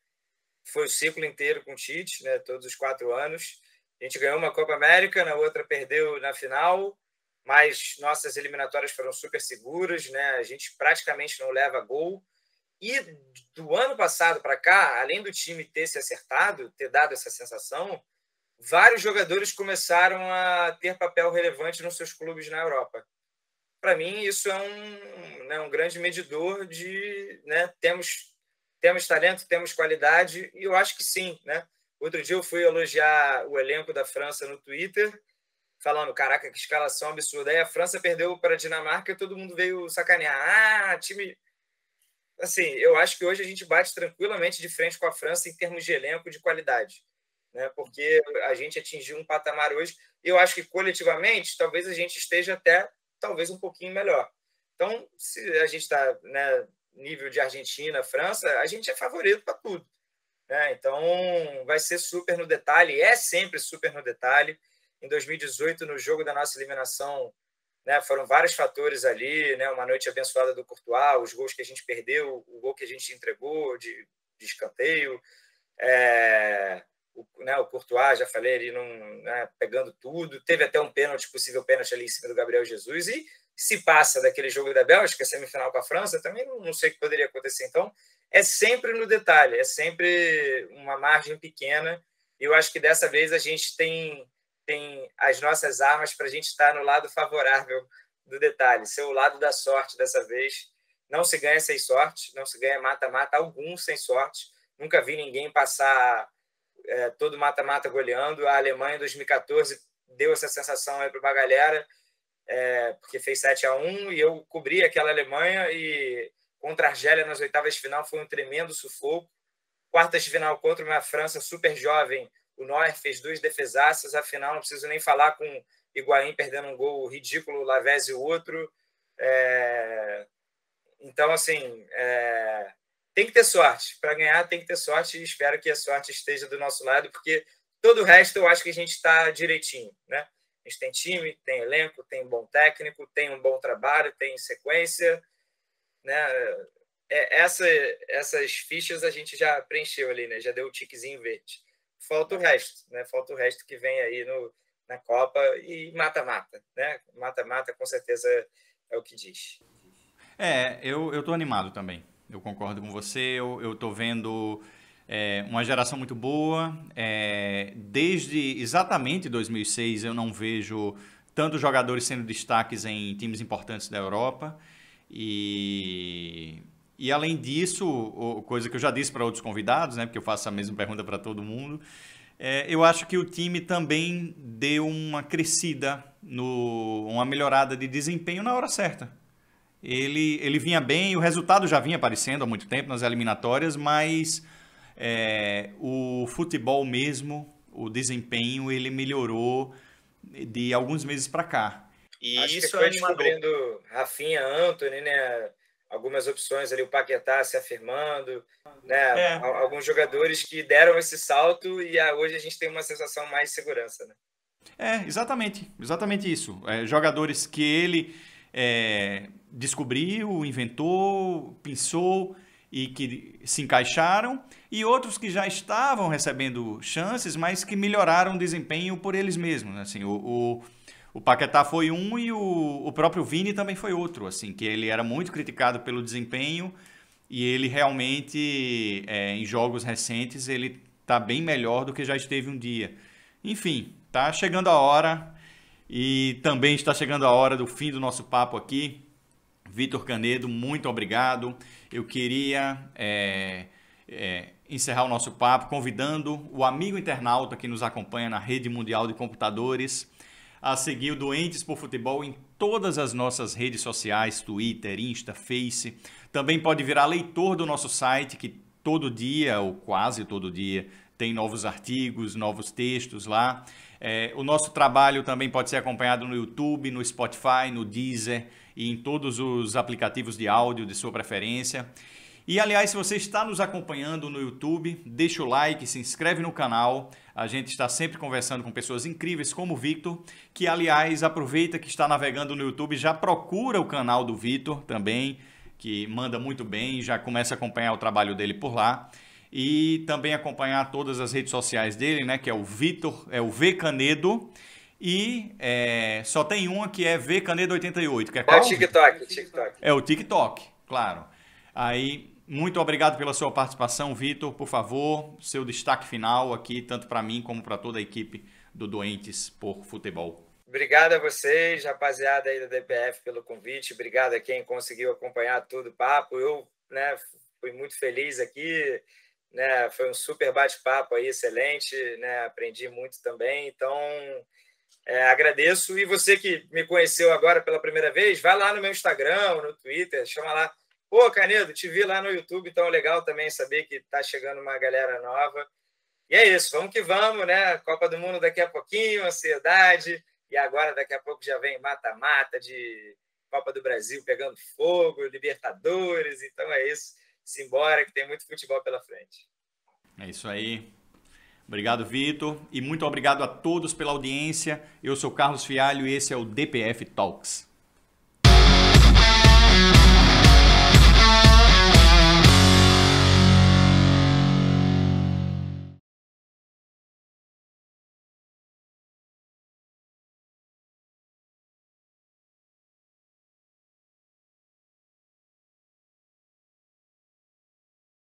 Foi o ciclo inteiro com o Tite, né, todos os 4 anos. A gente ganhou uma Copa América, na outra perdeu na final, mas nossas eliminatórias foram super seguras, né? A gente praticamente não leva gol. E do ano passado para cá, além do time ter se acertado, ter dado essa sensação, vários jogadores começaram a ter papel relevante nos seus clubes na Europa. Para mim, isso é um grande medidor de, né, temos talento, temos qualidade, e eu acho que sim, né? Outro dia eu fui elogiar o elenco da França no Twitter, falando, caraca, que escalação absurda. Aí a França perdeu para a Dinamarca e todo mundo veio sacanear. Time... Assim, eu acho que hoje a gente bate tranquilamente de frente com a França em termos de elenco e de qualidade, né? Porque a gente atingiu um patamar hoje, e eu acho que coletivamente talvez a gente esteja até talvez um pouquinho melhor. Então, se a gente está, né, nível de Argentina, França, a gente é favorito para tudo, né? Então, vai ser super no detalhe, é sempre super no detalhe. Em 2018, no jogo da nossa eliminação, né, foram vários fatores ali, né? Uma noite abençoada do Courtois, os gols que a gente perdeu, o gol que a gente entregou de escanteio, o Courtois, já falei, ali né, pegando tudo. Teve até um pênalti, possível pênalti ali em cima do Gabriel Jesus. E se passa daquele jogo da Bélgica, semifinal com a França, também não sei o que poderia acontecer. Então, é sempre no detalhe, é sempre uma margem pequena. E eu acho que dessa vez a gente tem as nossas armas para a gente estar no lado favorável do detalhe, ser o lado da sorte dessa vez. Não se ganha sem sorte, não se ganha mata-mata algum sem sorte. Nunca vi ninguém passar todo mata-mata goleando. A Alemanha, em 2014, deu essa sensação aí para uma galera, porque fez 7-1, e eu cobri aquela Alemanha, e contra a Argélia nas oitavas de final foi um tremendo sufoco. Quartas de final contra uma França super jovem, o Neuer fez 2 defesaças. A final, não preciso nem falar, com Higuaín perdendo um gol ridículo, Lavezzi outro. Então, assim, tem que ter sorte. Para ganhar, tem que ter sorte, e espero que a sorte esteja do nosso lado, porque Todo o resto eu acho que a gente está direitinho, né? A gente tem time, tem elenco, tem um bom técnico, tem um bom trabalho, tem sequência, né? Essas fichas a gente já preencheu ali, né? Já deu o tiquezinho verde. Falta o resto, né? Falta o resto que vem aí na Copa e mata-mata, né? Mata-mata com certeza é o que diz. Eu tô animado também. Eu concordo com você. Eu tô vendo uma geração muito boa. Desde exatamente 2006 eu não vejo tantos jogadores sendo destaques em times importantes da Europa. E além disso, coisa que eu já disse para outros convidados, né, porque eu faço a mesma pergunta para todo mundo, eu acho que o time também deu uma crescida, uma melhorada de desempenho na hora certa. Ele vinha bem, o resultado já vinha aparecendo há muito tempo nas eliminatórias, mas o futebol mesmo, o desempenho, ele melhorou de alguns meses para cá. E acho isso que foi descobrindo Rafinha, Antony, né? Algumas opções ali, o Paquetá se afirmando, né? Alguns jogadores que deram esse salto e hoje a gente tem uma sensação mais de segurança, né? Exatamente isso. Jogadores que ele descobriu, inventou, pensou e que se encaixaram, e outros que já estavam recebendo chances, mas que melhoraram o desempenho por eles mesmos. Assim, o Paquetá foi um e o próprio Vini também foi outro, assim, que ele era muito criticado pelo desempenho e ele realmente, em jogos recentes, ele está bem melhor do que já esteve um dia. Enfim, está chegando a hora e também está chegando a hora do fim do nosso papo aqui. Vitor Canedo, muito obrigado. Eu queria encerrar o nosso papo convidando o amigo internauta que nos acompanha na Rede Mundial de Computadores a seguir o Doentes por Futebol em todas as nossas redes sociais, Twitter, Insta, Face. Também pode virar leitor do nosso site, que todo dia, ou quase todo dia, tem novos artigos, novos textos lá. O nosso trabalho também pode ser acompanhado no YouTube, no Spotify, no Deezer e em todos os aplicativos de áudio de sua preferência. E, aliás, se você está nos acompanhando no YouTube, deixa o like, se inscreve no canal. A gente está sempre conversando com pessoas incríveis como o Victor, que, aliás, aproveita que está navegando no YouTube, já procura o canal do Victor também, que manda muito bem, já começa a acompanhar o trabalho dele por lá. E também acompanhar todas as redes sociais dele, né, que é o Victor, é o V Canedo. E só tem uma que é V Canedo 88, que é qual? É o TikTok. É o TikTok, claro. Aí, muito obrigado pela sua participação, Vitor. Por favor, seu destaque final aqui, tanto para mim como para toda a equipe do Doentes por Futebol. Obrigado a vocês, rapaziada aí da DPF, pelo convite. Obrigado a quem conseguiu acompanhar todo o papo. Eu, né, fui muito feliz aqui, né? Foi um super bate-papo aí, excelente, né? Aprendi muito também. Então, agradeço. E você que me conheceu agora pela primeira vez, vai lá no meu Instagram, no Twitter, chama lá. Pô, Canedo, te vi lá no YouTube, então é legal também saber que tá chegando uma galera nova. E é isso, vamos que vamos, né? Copa do Mundo daqui a pouquinho, ansiedade. E agora, daqui a pouco, já vem mata-mata de Copa do Brasil pegando fogo, Libertadores. Então é isso, simbora que tem muito futebol pela frente. É isso aí. Obrigado, Vitor. E muito obrigado a todos pela audiência. Eu sou Carlos Fialho e esse é o DPF Talks.